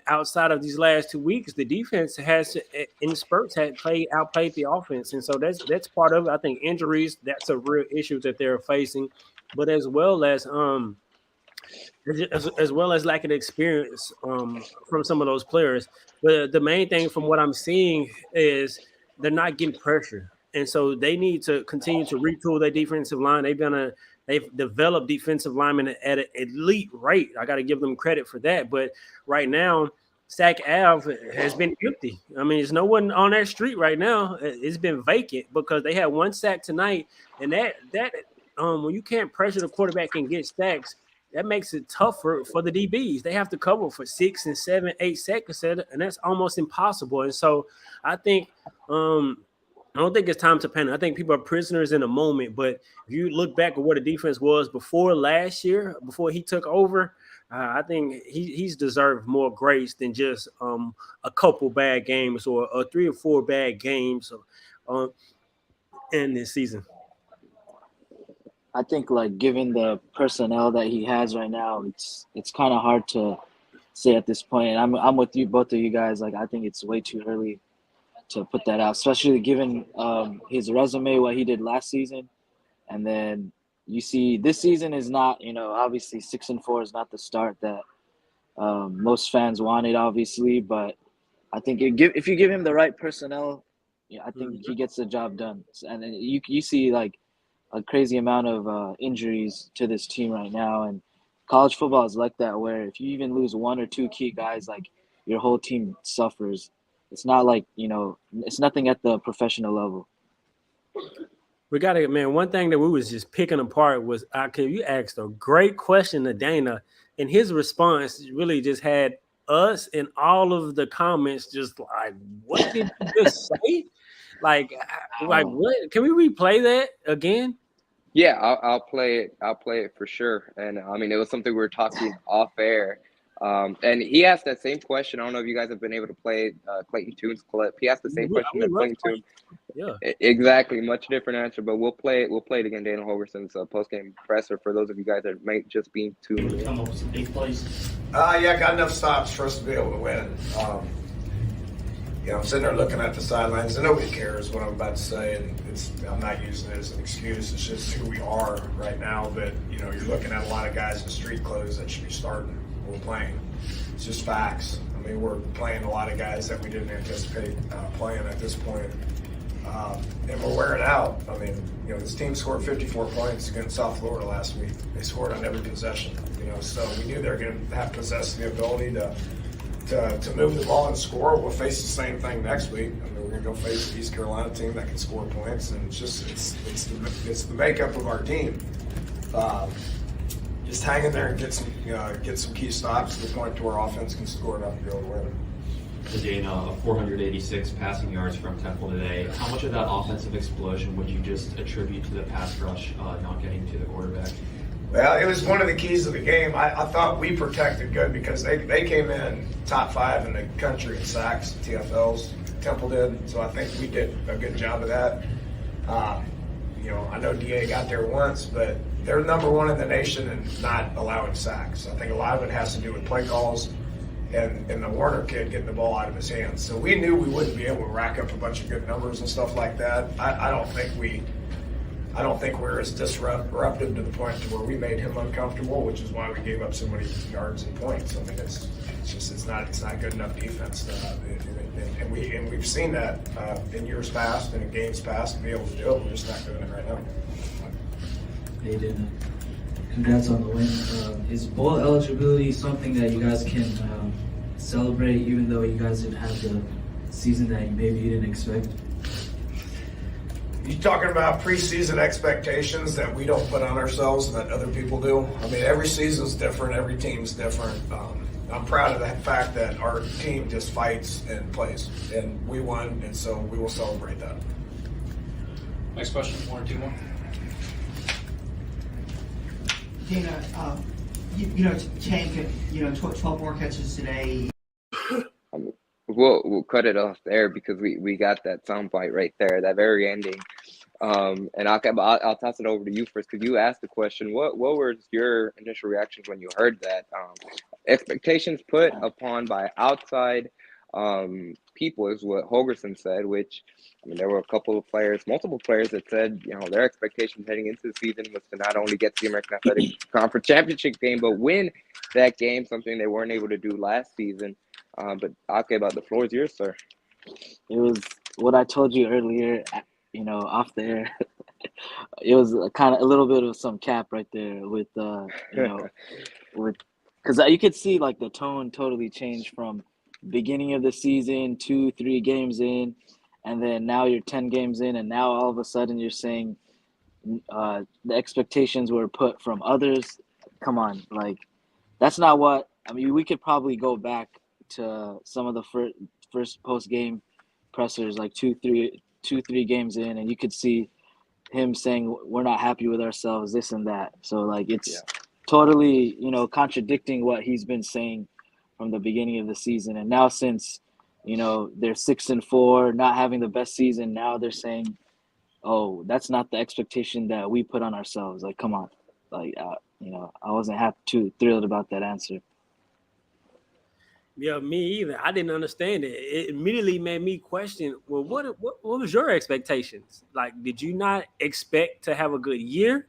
outside of these last 2 weeks, the defense has, in spurts, outplayed the offense. And so that's part of it. I think injuries, that's a real issue that they're facing. But as well as lack of experience from some of those players. But the main thing from what I'm seeing is they're not getting pressure. And so they need to continue to retool their defensive line. They've developed defensive linemen at an elite rate. I got to give them credit for that. But right now, ncaaF has been empty. There's no one on that street right now. It's been vacant because they had one sack tonight. And that when you can't pressure the quarterback and get sacks, that makes it tougher for the DBs. They have to cover for 6 and 7, 8 seconds, and that's almost impossible. And so I think I don't think it's time to panic. I think people are prisoners in the moment. But if you look back at what the defense was before last year, before he took over, I think he's deserved more grace than just a couple bad games or 3 or 4 bad games in this season. I think, given the personnel that he has right now, it's kind of hard to say at this point. And I'm with you, both of you guys. I think it's way too early to put that out, especially given his resume, what he did last season. And then you see this season is not, obviously 6-4 is not the start that most fans wanted, obviously. But I think if you give him the right personnel, I think he gets the job done. And then you see, a crazy amount of injuries to this team right now. And college football is like that, where if you even lose 1 or 2 key guys, your whole team suffers. It's not it's nothing at the professional level. We got to, man, one thing that we was just picking apart was, you asked a great question to Dana, and his response really just had us and all of the comments just what did you just say? What? Can we replay that again? Yeah, I'll play it. I'll play it for sure. And it was something we were talking off air. And he asked that same question. I don't know if you guys have been able to play Clayton Toon's clip. He asked the same question that Clayton Toon. Yeah, exactly. Much different answer, but we'll play it again. Dana Holgorsen's post-game presser for those of you guys that might just be tuned in. Come up with some big plays. Got enough stops for us to be able to win. I'm sitting there looking at the sidelines, and nobody cares what I'm about to say, and I'm not using it as an excuse. It's just who we are right now. But you're looking at a lot of guys in street clothes that should be starting. We're playing. It's just facts. We're playing a lot of guys that we didn't anticipate playing at this point, and we're wearing out. This team scored 54 points against South Florida last week. They scored on every possession. So we knew they were going to have possess the ability to move the ball and score. We'll face the same thing next week. We're going to go face the East Carolina team that can score points, and it's the makeup of our team. Just hang in there and get some key stops to the point to where offense can score enough to be able to win. Dana, 486 passing yards from Temple today. How much of that offensive explosion would you just attribute to the pass rush not getting to the quarterback? Well, it was one of the keys of the game. I thought we protected good because they came in top 5 in the country in sacks, TFLs. Temple did, so I think we did a good job of that. I know DA got there once, but they're number 1 in the nation in not allowing sacks. I think a lot of it has to do with play calls and the Warner kid getting the ball out of his hands. So we knew we wouldn't be able to rack up a bunch of good numbers and stuff like that. I don't think we're as disruptive to the point to where we made him uncomfortable, which is why we gave up so many yards and points. I mean, it's not good enough defense, and we've seen that in years past and in games past to be able to do it. We're just not doing it right now. Hey, Dana. Congrats on the win. Is bowl eligibility something that you guys can celebrate, even though you guys didn't have the season that maybe you didn't expect? You talking about preseason expectations that we don't put on ourselves that other people do? I mean, every season's different. Every team's different. I'm proud of that fact that our team just fights and plays, and we won, and so we will celebrate that. Next question, 1 or 2 more. Dana, Tank, 12 more catches today. We'll cut it off there because we got that soundbite right there, that very ending. And I'll toss it over to you first because you asked the question. What was your initial reactions when you heard that? Expectations put upon by outside people is what Holgorsen said, which, I mean, there were a couple of players, multiple players that said, their expectations heading into the season was to not only get to the American Athletic Conference Championship game, but win that game, something they weren't able to do last season. But okay, about the floor is yours, sir. It was what I told you earlier, off the air. It was kind of a little bit of some cap right there with, because you could see like the tone totally changed from beginning of the season, 2-3 games in, and then now you're 10 games in, and now all of a sudden you're saying the expectations were put from others. Come on, like that's not what I mean. We could probably go back to some of the first post-game pressers, like 2-3 games in, and you could see him saying we're not happy with ourselves, this and that. So like it's totally contradicting what he's been saying from the beginning of the season. And now since they're 6-4, not having the best season, now they're saying, oh, that's not the expectation that we put on ourselves. Like, come on, like I wasn't too thrilled about that answer. Yeah, me either. I didn't understand it. It immediately made me question, well, what was your expectations? Like, did you not expect to have a good year?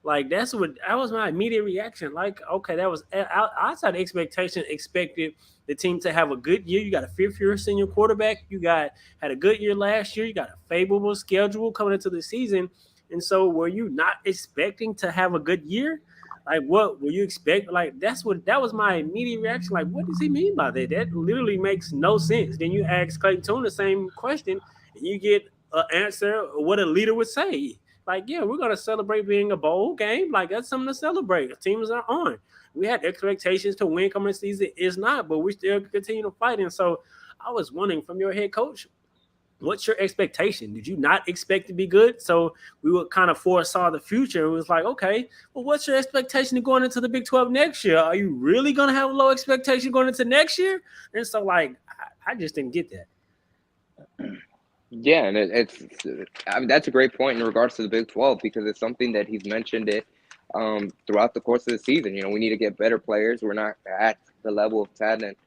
Like, that was my immediate reaction. Like, okay, that was outside expectation, expected the team to have a good year. You got a fifth-year senior quarterback. You had a good year last year. You got a favorable schedule coming into the season. And so were you not expecting to have a good year? Like, what were you expecting? Like, that was my immediate reaction. Like, what does he mean by that? That literally makes no sense. Then you ask Clayton Tune the same question, and you get an answer what a leader would say. Like, yeah, we're going to celebrate being a bowl game. Like, that's something to celebrate. The teams are on. We had expectations to win coming season. It's not, but we still continue to fight. And so I was wondering from your head coach, what's your expectation? Did you not expect to be good? So we would kind of foresaw the future. It was like, okay, well, what's your expectation of going into the Big 12 next year? Are you really going to have a low expectation going into next year? And so, like, I just didn't get that. Yeah, and I mean, that's a great point in regards to the Big 12 because it's something that he's mentioned it throughout the course of the season. We need to get better players. We're not at the level of talent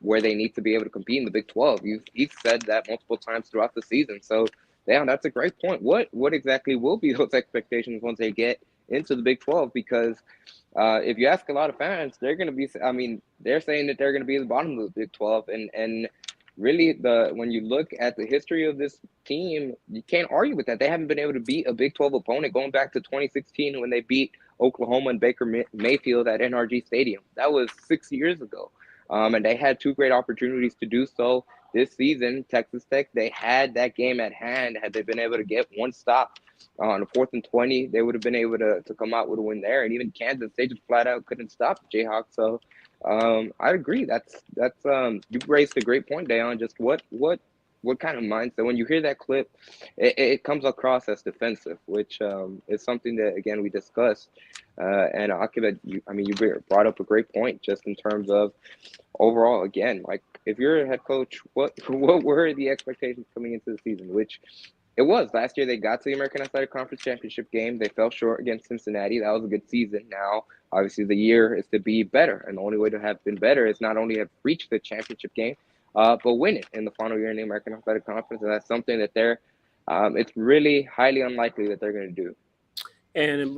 where they need to be able to compete in the Big 12. He's said that multiple times throughout the season. So, yeah, that's a great point. What exactly will be those expectations once they get into the Big 12? Because if you ask a lot of fans, they're going to be, I mean, they're saying that they're going to be at the bottom of the Big 12. And really, when you look at the history of this team, you can't argue with that. They haven't been able to beat a Big 12 opponent going back to 2016 when they beat Oklahoma and Baker Mayfield at NRG Stadium. That was 6 years ago. And they had two great opportunities to do so this season. Texas Tech, they had that game at hand. Had they been able to get one stop on a 4th and 20, they would have been able to come out with a win there. And even Kansas, they just flat out couldn't stop the Jayhawks. So I agree. That's you raised a great point, Dayon. Just what what kind of mindset. When you hear that clip, it comes across as defensive, which is something that, again, we discussed. And Akib, you brought up a great point just in terms of overall, again, like if you're a head coach, what were the expectations coming into the season? Which it was. Last year they got to the American Athletic Conference Championship game. They fell short against Cincinnati. That was a good season. Now, obviously, the year is to be better. And the only way to have been better is not only have reached the championship game, but win it in the final year in the American Athletic Conference. And that's something that it's really highly unlikely that they're going to do. And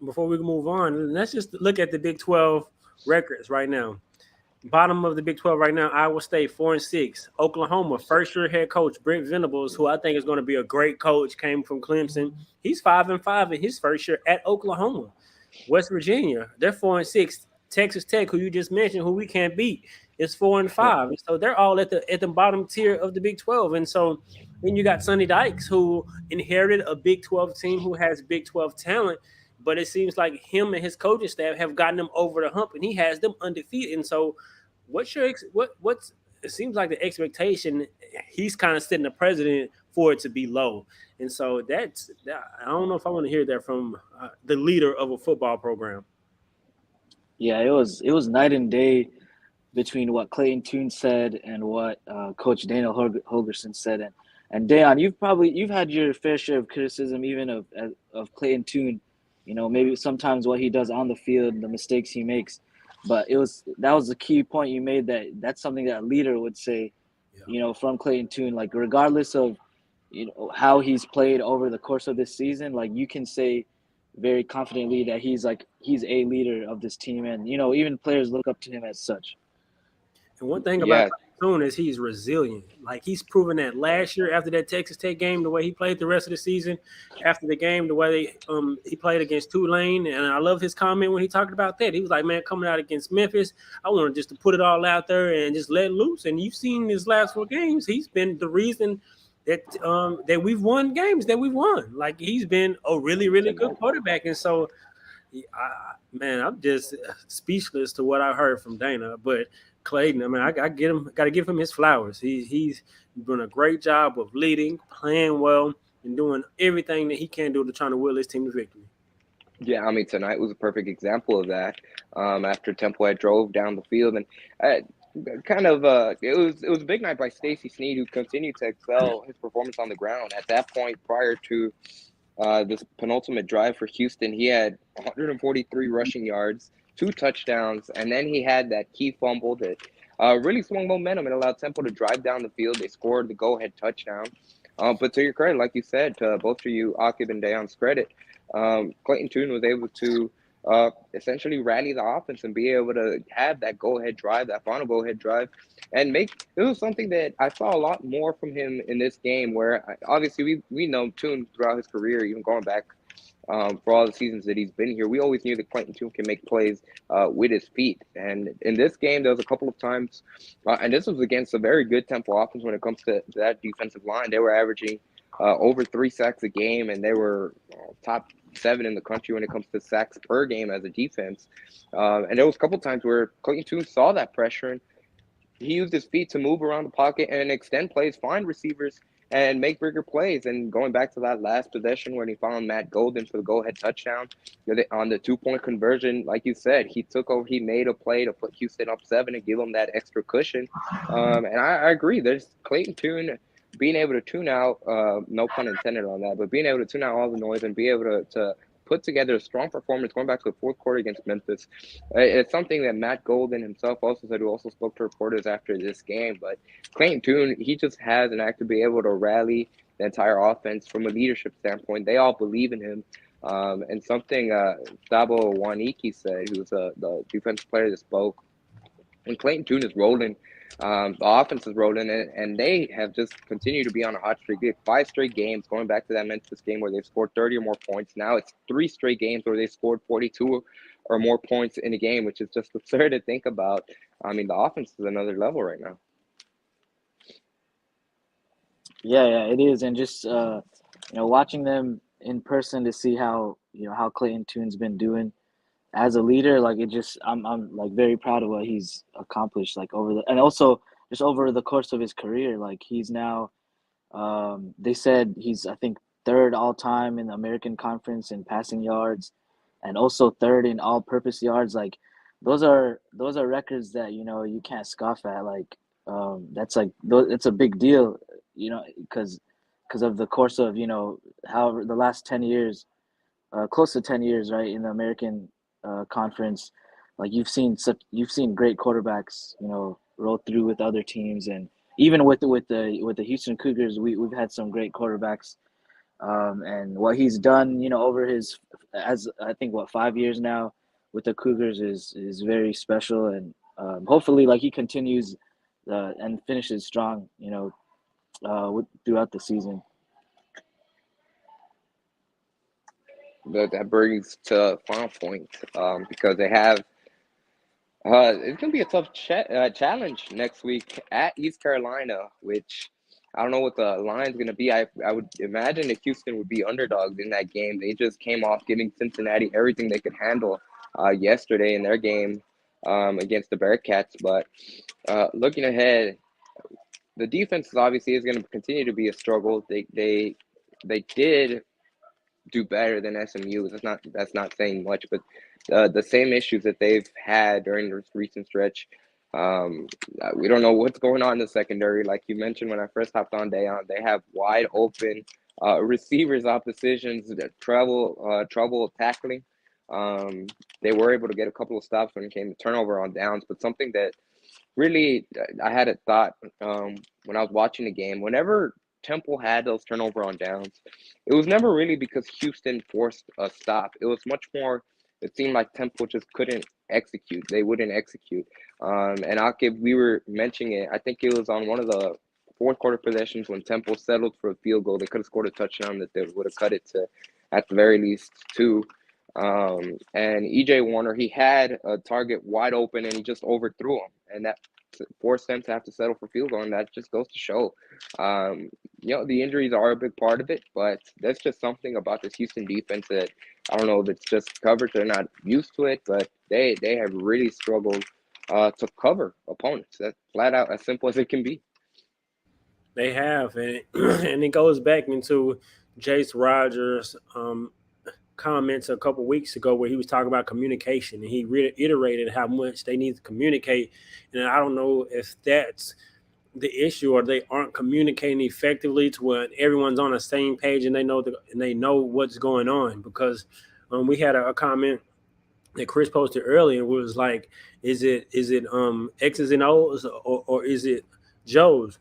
before we move on, let's just look at the Big 12 records right now. Bottom of the Big 12 right now, Iowa State 4-6. Oklahoma, first-year head coach Brent Venables, who I think is going to be a great coach, came from Clemson. He's 5-5 in his first year at Oklahoma. West Virginia, they're 4-6. Texas Tech, who you just mentioned, who we can't beat, is 4-5. So they're all at the bottom tier of the Big 12. And so then you got Sonny Dykes, who inherited a Big 12 team who has Big 12 talent. But it seems like him and his coaching staff have gotten them over the hump, and he has them undefeated. And so, it seems like the expectation? He's kind of setting the precedent for it to be low, and so I don't know if I want to hear that from the leader of a football program. Yeah, it was night and day between what Clayton Tune said and what Coach Dana Holgorsen said. And Dayon, you've had your fair share of criticism even of Clayton Tune. You know, maybe sometimes what he does on the field, the mistakes he makes. But that was the key point you made, that's something that a leader would say, you know, from Clayton Tune. Like, regardless of, you know, how he's played over the course of this season, like, you can say very confidently that he's a leader of this team. And, you know, even players look up to him as such. And one thing about Tune is he's resilient. Like, he's proven that last year after that Texas Tech game, the way he played the rest of the season, after the game, the way he played against Tulane. And I love his comment when he talked about that. He was like, man, coming out against Memphis, I wanted just to put it all out there and just let loose. And you've seen his last 4 games. He's been the reason that we've won games that we've won. Like, he's been a really, really good quarterback. And so, I'm just speechless to what I heard from Dana. But Clayton, I mean, I got to give him his flowers. He's doing a great job of leading, playing well, and doing everything that he can do to try to will his team to victory. Yeah, I mean, tonight was a perfect example of that. After Temple had drove down the field, and it was a big night by Stacey Snead, who continued to excel his performance on the ground. At that point, prior to this penultimate drive for Houston, he had 143 rushing yards, 2 touchdowns, and then he had that key fumble that really swung momentum and allowed Temple to drive down the field. They scored the go-ahead touchdown. But to your credit, like you said, to both of you, Akib and Dayon's credit, Clayton Tune was able to essentially rally the offense and be able to have that go-ahead drive, that final go-ahead drive, and it was something that I saw a lot more from him in this game, where obviously we know Tune throughout his career, even going back for all the seasons that he's been here. We always knew that Clayton Tune can make plays with his feet. And in this game, there was a couple of times, and this was against a very good Temple offense when it comes to that defensive line. They were averaging over 3 sacks a game, and they were top 7 in the country when it comes to sacks per game as a defense. And there was a couple of times where Clayton Tune saw that pressure, and he used his feet to move around the pocket and extend plays, find receivers, and make bigger plays. And going back to that last possession when he found Matt Golden for the go-ahead touchdown on the 2-point conversion, like you said, he took over. He made a play to put Houston up 7 and give them that extra cushion. And I agree. There's Clayton Tune being able to tune out, no pun intended on that, but being able to tune out all the noise and be able to put together a strong performance going back to the fourth quarter against Memphis. It's something that Matt Golden himself also said, who also spoke to reporters after this game. But Clayton Tune, he just has an act to be able to rally the entire offense from a leadership standpoint. They all believe in him. And something Thabo Waniki said, who was the defensive player that spoke, and Clayton Tune is rolling. The offense is rolling, and they have just continued to be on a hot streak. They have 5 straight games going back to that Memphis game where they've scored 30 or more points. Now it's 3 straight games where they scored 42 or more points in a game, which is just absurd to think about. I mean, the offense is another level right now. Yeah, it is. And just watching them in person to see how Clayton Tune's been doing as a leader, like, I'm like very proud of what he's accomplished, like, and also just over the course of his career. Like he's now, they said he's, I think, third all time in the American Conference in passing yards, and also third in all-purpose yards. Like those are records that you can't scoff at. Like that's like it's a big deal, because of the course of however the last 10 years, close to 10 years, right, in the American Conference. Like you've seen great quarterbacks, roll through with other teams, and even with the Houston Cougars, we've had some great quarterbacks. And what he's done, over his, as I think 5 years now with the Cougars is very special, and hopefully like he continues and finishes strong, throughout the season. That brings to final point, because they have it's gonna be a tough challenge next week at East Carolina, which I don't know what the line's gonna be. I would imagine that Houston would be underdogs in that game. They just came off giving Cincinnati everything they could handle yesterday in their game against the Bearcats. But looking ahead, the defense obviously is going to continue to be a struggle. They did do better than SMU. That's not saying much, but the same issues that they've had during this recent stretch. We don't know what's going on in the secondary. Like you mentioned when I first hopped on, they have wide open receivers, oppositions, trouble tackling. They were able to get a couple of stops when it came to turnover on downs, but something that really I had a thought when I was watching the game. Whenever Temple had those turnover on downs, it was never really because Houston forced a stop. It was much more, it seemed like Temple just couldn't execute. They wouldn't execute. And we were mentioning it, I think it was on one of the fourth quarter possessions when Temple settled for a field goal. They could have scored a touchdown that they would have cut it to, at the very least, 2. And EJ Warner, he had a target wide open and he just overthrew him. And that forced them to have to settle for field goal. And that just goes to show, the injuries are a big part of it, but that's just something about this Houston defense that I don't know if it's just coverage. They're not used to it, but they have really struggled to cover opponents. That's flat out as simple as it can be. They have, and it goes back into Jace Rogers' comments a couple weeks ago where he was talking about communication, and he reiterated how much they need to communicate. And I don't know if that's the issue or they aren't communicating effectively to where everyone's on the same page and they know what's going on. Because we had a comment that Chris posted earlier was like, is it X's and O's or is it Joe's?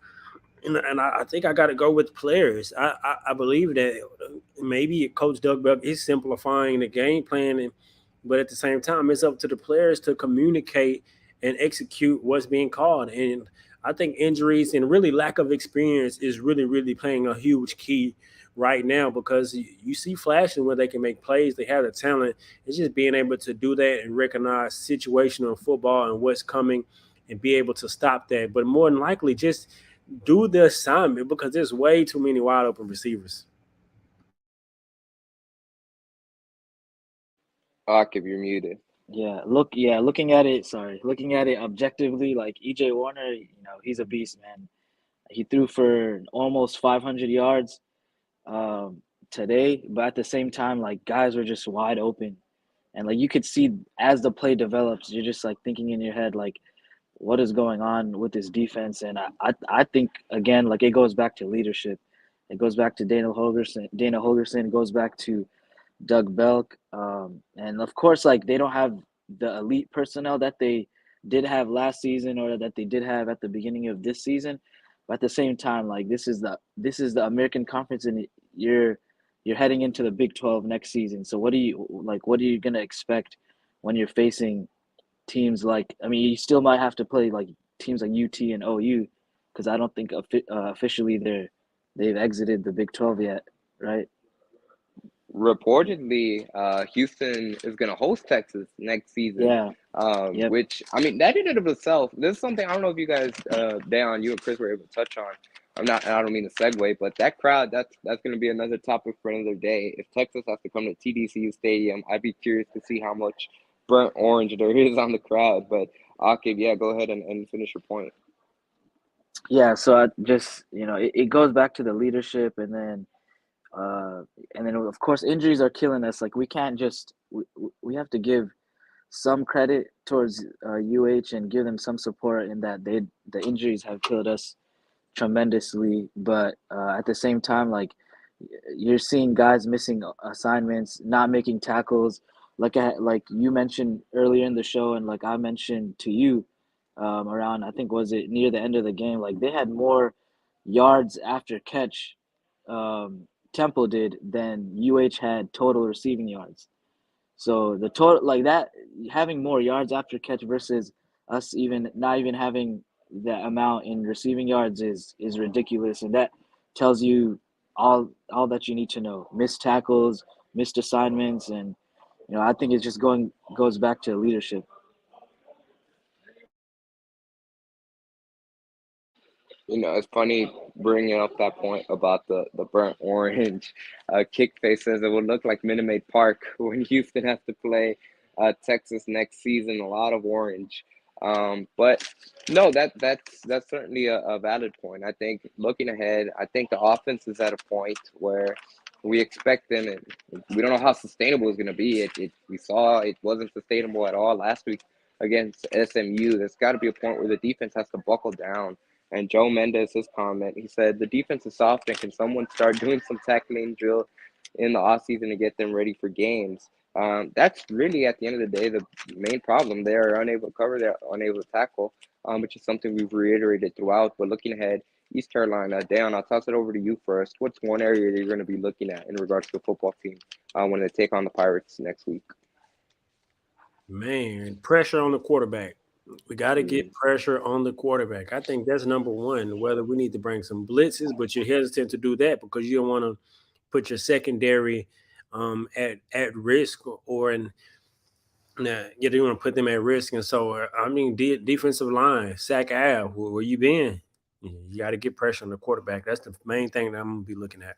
And I think I got to go with players. I believe that maybe Coach Doug Buck is simplifying the game plan, but at the same time, it's up to the players to communicate and execute what's being called. And I think injuries and really lack of experience is really, really playing a huge key right now, because you see flashing where they can make plays. They have the talent. It's just being able to do that and recognize situational football and what's coming and be able to stop that. But more than likely, just do the assignment, because there's way too many wide open receivers. If you're muted. Looking at it objectively, like EJ Warner, he's a beast, man. He threw for almost 500 yards today, but at the same time, like, guys were just wide open. And like you could see as the play develops, you're just like thinking in your head, like, what is going on with this defense? And I think, again, like, it goes back to leadership. It goes back to Dana Holgorsen. It goes back to Doug Belk. And of course, like, they don't have the elite personnel that they did have last season or that they did have at the beginning of this season. But at the same time, like, this is the American Conference, and you're heading into the Big 12 next season. So what are you gonna expect when you're facing teams like, I mean, you still might have to play like teams like UT and OU, because I don't think officially they've exited the Big 12 yet, right? Reportedly, Houston is going to host Texas next season. Yeah. Which, I mean, that in and of itself, this is something I don't know if you guys, Dayon, you and Chris were able to touch on. I don't mean to segue, but that crowd, that's going to be another topic for another day. If Texas has to come to TDCU Stadium, I'd be curious to see how much burnt orange there is on the crowd. But Akib, yeah, go ahead and finish your point. Yeah, so I just it goes back to the leadership, uh, and then of course injuries are killing us. Like we can't just we have to give some credit towards UH and give them some support in that the injuries have killed us tremendously. But at the same time, like you're seeing guys missing assignments, not making tackles. Like you mentioned earlier in the show, and like I mentioned to you, around I think was it near the end of the game. Like they had more yards after catch, Temple did than UH had total receiving yards. So the total like that having more yards after catch versus us even not even having that amount in receiving yards is ridiculous, and that tells you all that you need to know. Missed tackles, missed assignments, and I think it's just goes back to leadership. It's funny bringing up that point about the burnt orange kick faces. It would look like Minute Maid Park when Houston has to play Texas next season. A lot of orange, but no, that's certainly a valid point. I think looking ahead, I think the offense is at a point where we expect them, and we don't know how sustainable it's going to be. We saw it wasn't sustainable at all last week against SMU. There's got to be a point where the defense has to buckle down. And Joe Mendez, his comment, he said, the defense is soft, and can someone start doing some tackling drill in the offseason to get them ready for games? That's really, at the end of the day, the main problem. They are unable to cover, they're unable to tackle, which is something we've reiterated throughout. But looking ahead, East Carolina, Dan, I'll toss it over to you first. What's one area that you're going to be looking at in regards to the football team when they take on the Pirates next week? Man, pressure on the quarterback. We got to get pressure on the quarterback. I think that's number one. Whether we need to bring some blitzes, but you're hesitant to do that because you don't want to put your secondary at risk or in. Nah, you don't want to put them at risk, and so I mean, defensive line, ncaaF, where you been? You got to get pressure on the quarterback. That's the main thing that I'm gonna be looking at.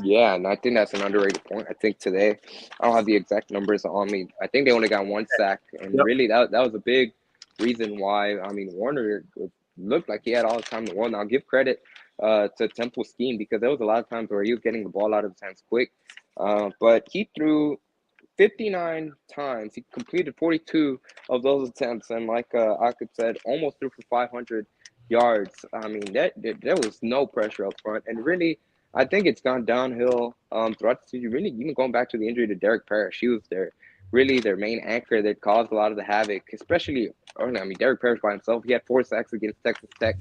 Yeah, and I think that's an underrated point. I think today, I don't have the exact numbers on me. I think they only got one sack, and Yep. really that was a big reason why. I mean, Warner looked like he had all the time in the world. Now, give credit to Temple's scheme because there was a lot of times where he was getting the ball out of his hands quick, but he threw 59 times. He completed 42 of those attempts, and like Akib said, almost threw for 500 yards. I mean, there was no pressure up front, and really, I think it's gone downhill throughout the season. Really, even going back to the injury to Derek Parrish, he was their main anchor that caused a lot of the havoc, especially. I mean, Derek Parrish by himself, he had 4 sacks against Texas Tech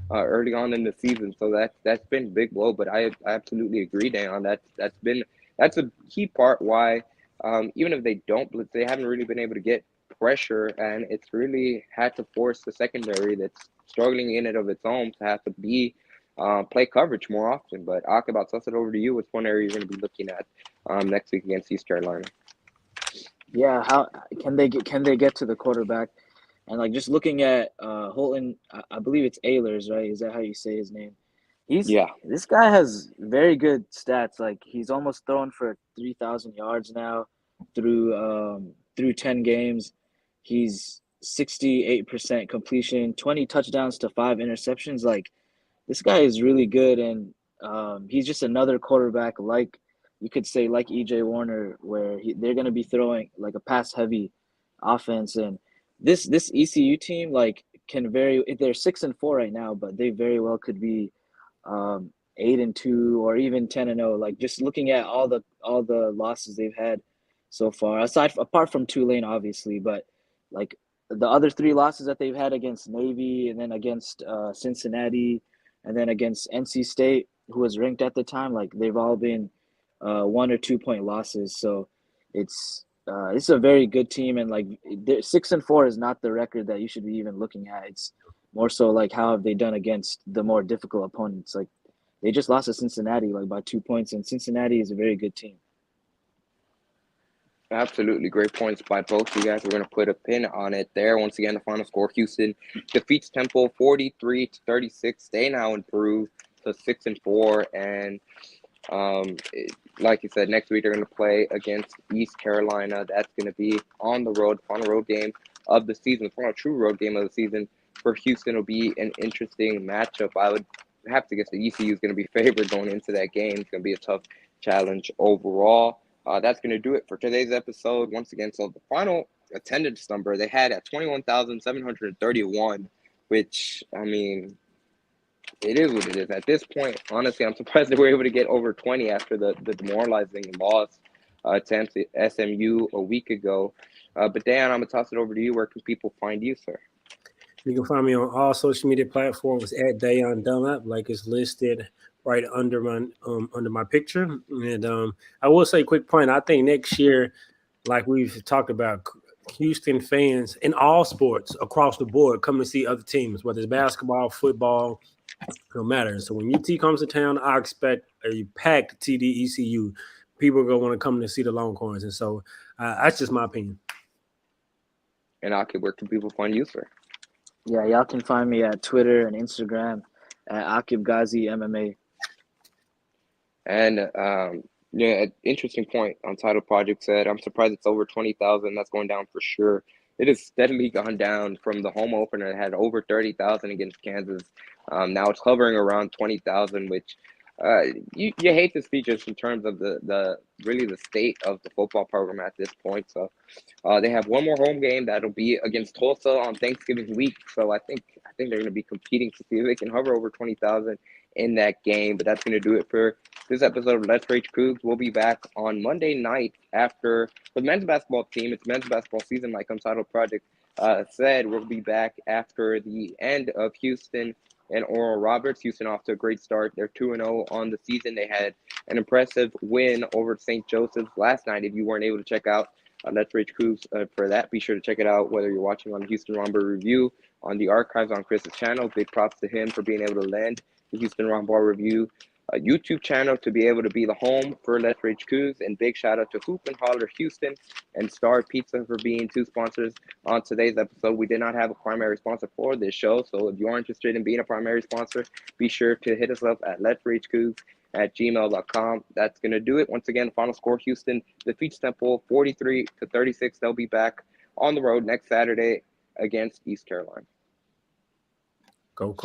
early on in the season, so that's been a big blow. But I absolutely agree, Dan. That's a key part why. Even if they don't blitz, they haven't really been able to get pressure, and it's really had to force the secondary that's struggling in and of its own to have to play coverage more often. But Akib, I'll toss it over to you. What's one area you're going to be looking at next week against East Carolina? Yeah, how can they get to the quarterback? And like just looking at Holton, I believe it's Ehlers, right? Is that how you say his name? This guy has very good stats. Like he's almost thrown for 3,000 yards now through 10 games. He's 68% completion, 20 touchdowns to 5 interceptions. Like this guy is really good, and he's just another quarterback like you could say like EJ Warner, where they're going to be throwing like a pass heavy offense. And this ECU team like they're 6-4 right now, but they very well could be 8-2 or even 10-0. Like just looking at all the losses they've had so far, apart from Tulane, obviously, but like the other 3 losses that they've had against Navy and then against Cincinnati and then against NC State, who was ranked at the time, like they've all been 1 or 2 point losses. So it's a very good team, and like 6-4 is not the record that you should be even looking at. It's more so like how have they done against the more difficult opponents. Like they just lost to Cincinnati like by 2 points, and Cincinnati is a very good team. Absolutely. Great points by both you guys. We're going to put a pin on it there. Once again, the final score, Houston defeats Temple 43-36. They now improve to 6-4. And like you said, next week they're going to play against East Carolina. That's going to be on the road, final road game of the season, final true road game of the season. for Houston will be an interesting matchup. I would have to guess the ECU is going to be favored going into that game. It's going to be a tough challenge overall. That's going to do it for today's episode. Once again, so the final attendance number they had at 21,731, which, I mean, it is what it is. At this point, honestly, I'm surprised they were able to get over 20 after the demoralizing loss to SMU a week ago. But Dan, I'm going to toss it over to you. Where can people find you, sir? You can find me on all social media platforms at Dayon Dunlap, like it's listed right under my picture. And I will say, quick point, I think next year, like we've talked about, Houston fans in all sports across the board come to see other teams, whether it's basketball, football, no matter. So when UT comes to town, I expect a packed TD ECU. People are going to want to come to see the Longhorns. And so that's just my opinion. And Akib, where can people find you, sir? Yeah, y'all can find me at Twitter and Instagram at Akib Ghazi MMA. And yeah, an interesting point on Title Project said, I'm surprised it's over 20,000. That's going down for sure. It has steadily gone down from the home opener. It had over 30,000 against Kansas. Now it's hovering around 20,000, which you hate to see just in terms of the really the state of the football program at this point. So they have one more home game that'll be against Tulsa on Thanksgiving week. So I think they're going to be competing to see if they can hover over 20,000 in that game. But that's going to do it for this episode of Let's Rage Coogs. We'll be back on Monday night after the men's basketball team. It's men's basketball season, like Untitled Project said. We'll be back after the end of Houston and Oral Roberts. Houston off to a great start. They're 2-0 on the season. They had an impressive win over St. Joseph's last night. If you weren't able to check out Let's Rage Coogs for that, be sure to check it out, whether you're watching on the Houston Rombar Review, on the archives on Chris's channel. Big props to him for being able to land the Houston Rombar Review YouTube channel to be able to be the home for Let's Rage Coogs. And big shout out to Hoop and Holler Houston and Star Pizza for being two sponsors on today's episode. We did not have a primary sponsor for this show, so if you are interested in being a primary sponsor, be sure to hit us up at letsragecoogs@gmail.com. That's going to do it. Once again, final score, Houston defeats Temple 43-36. They'll be back on the road next Saturday against East Carolina. Go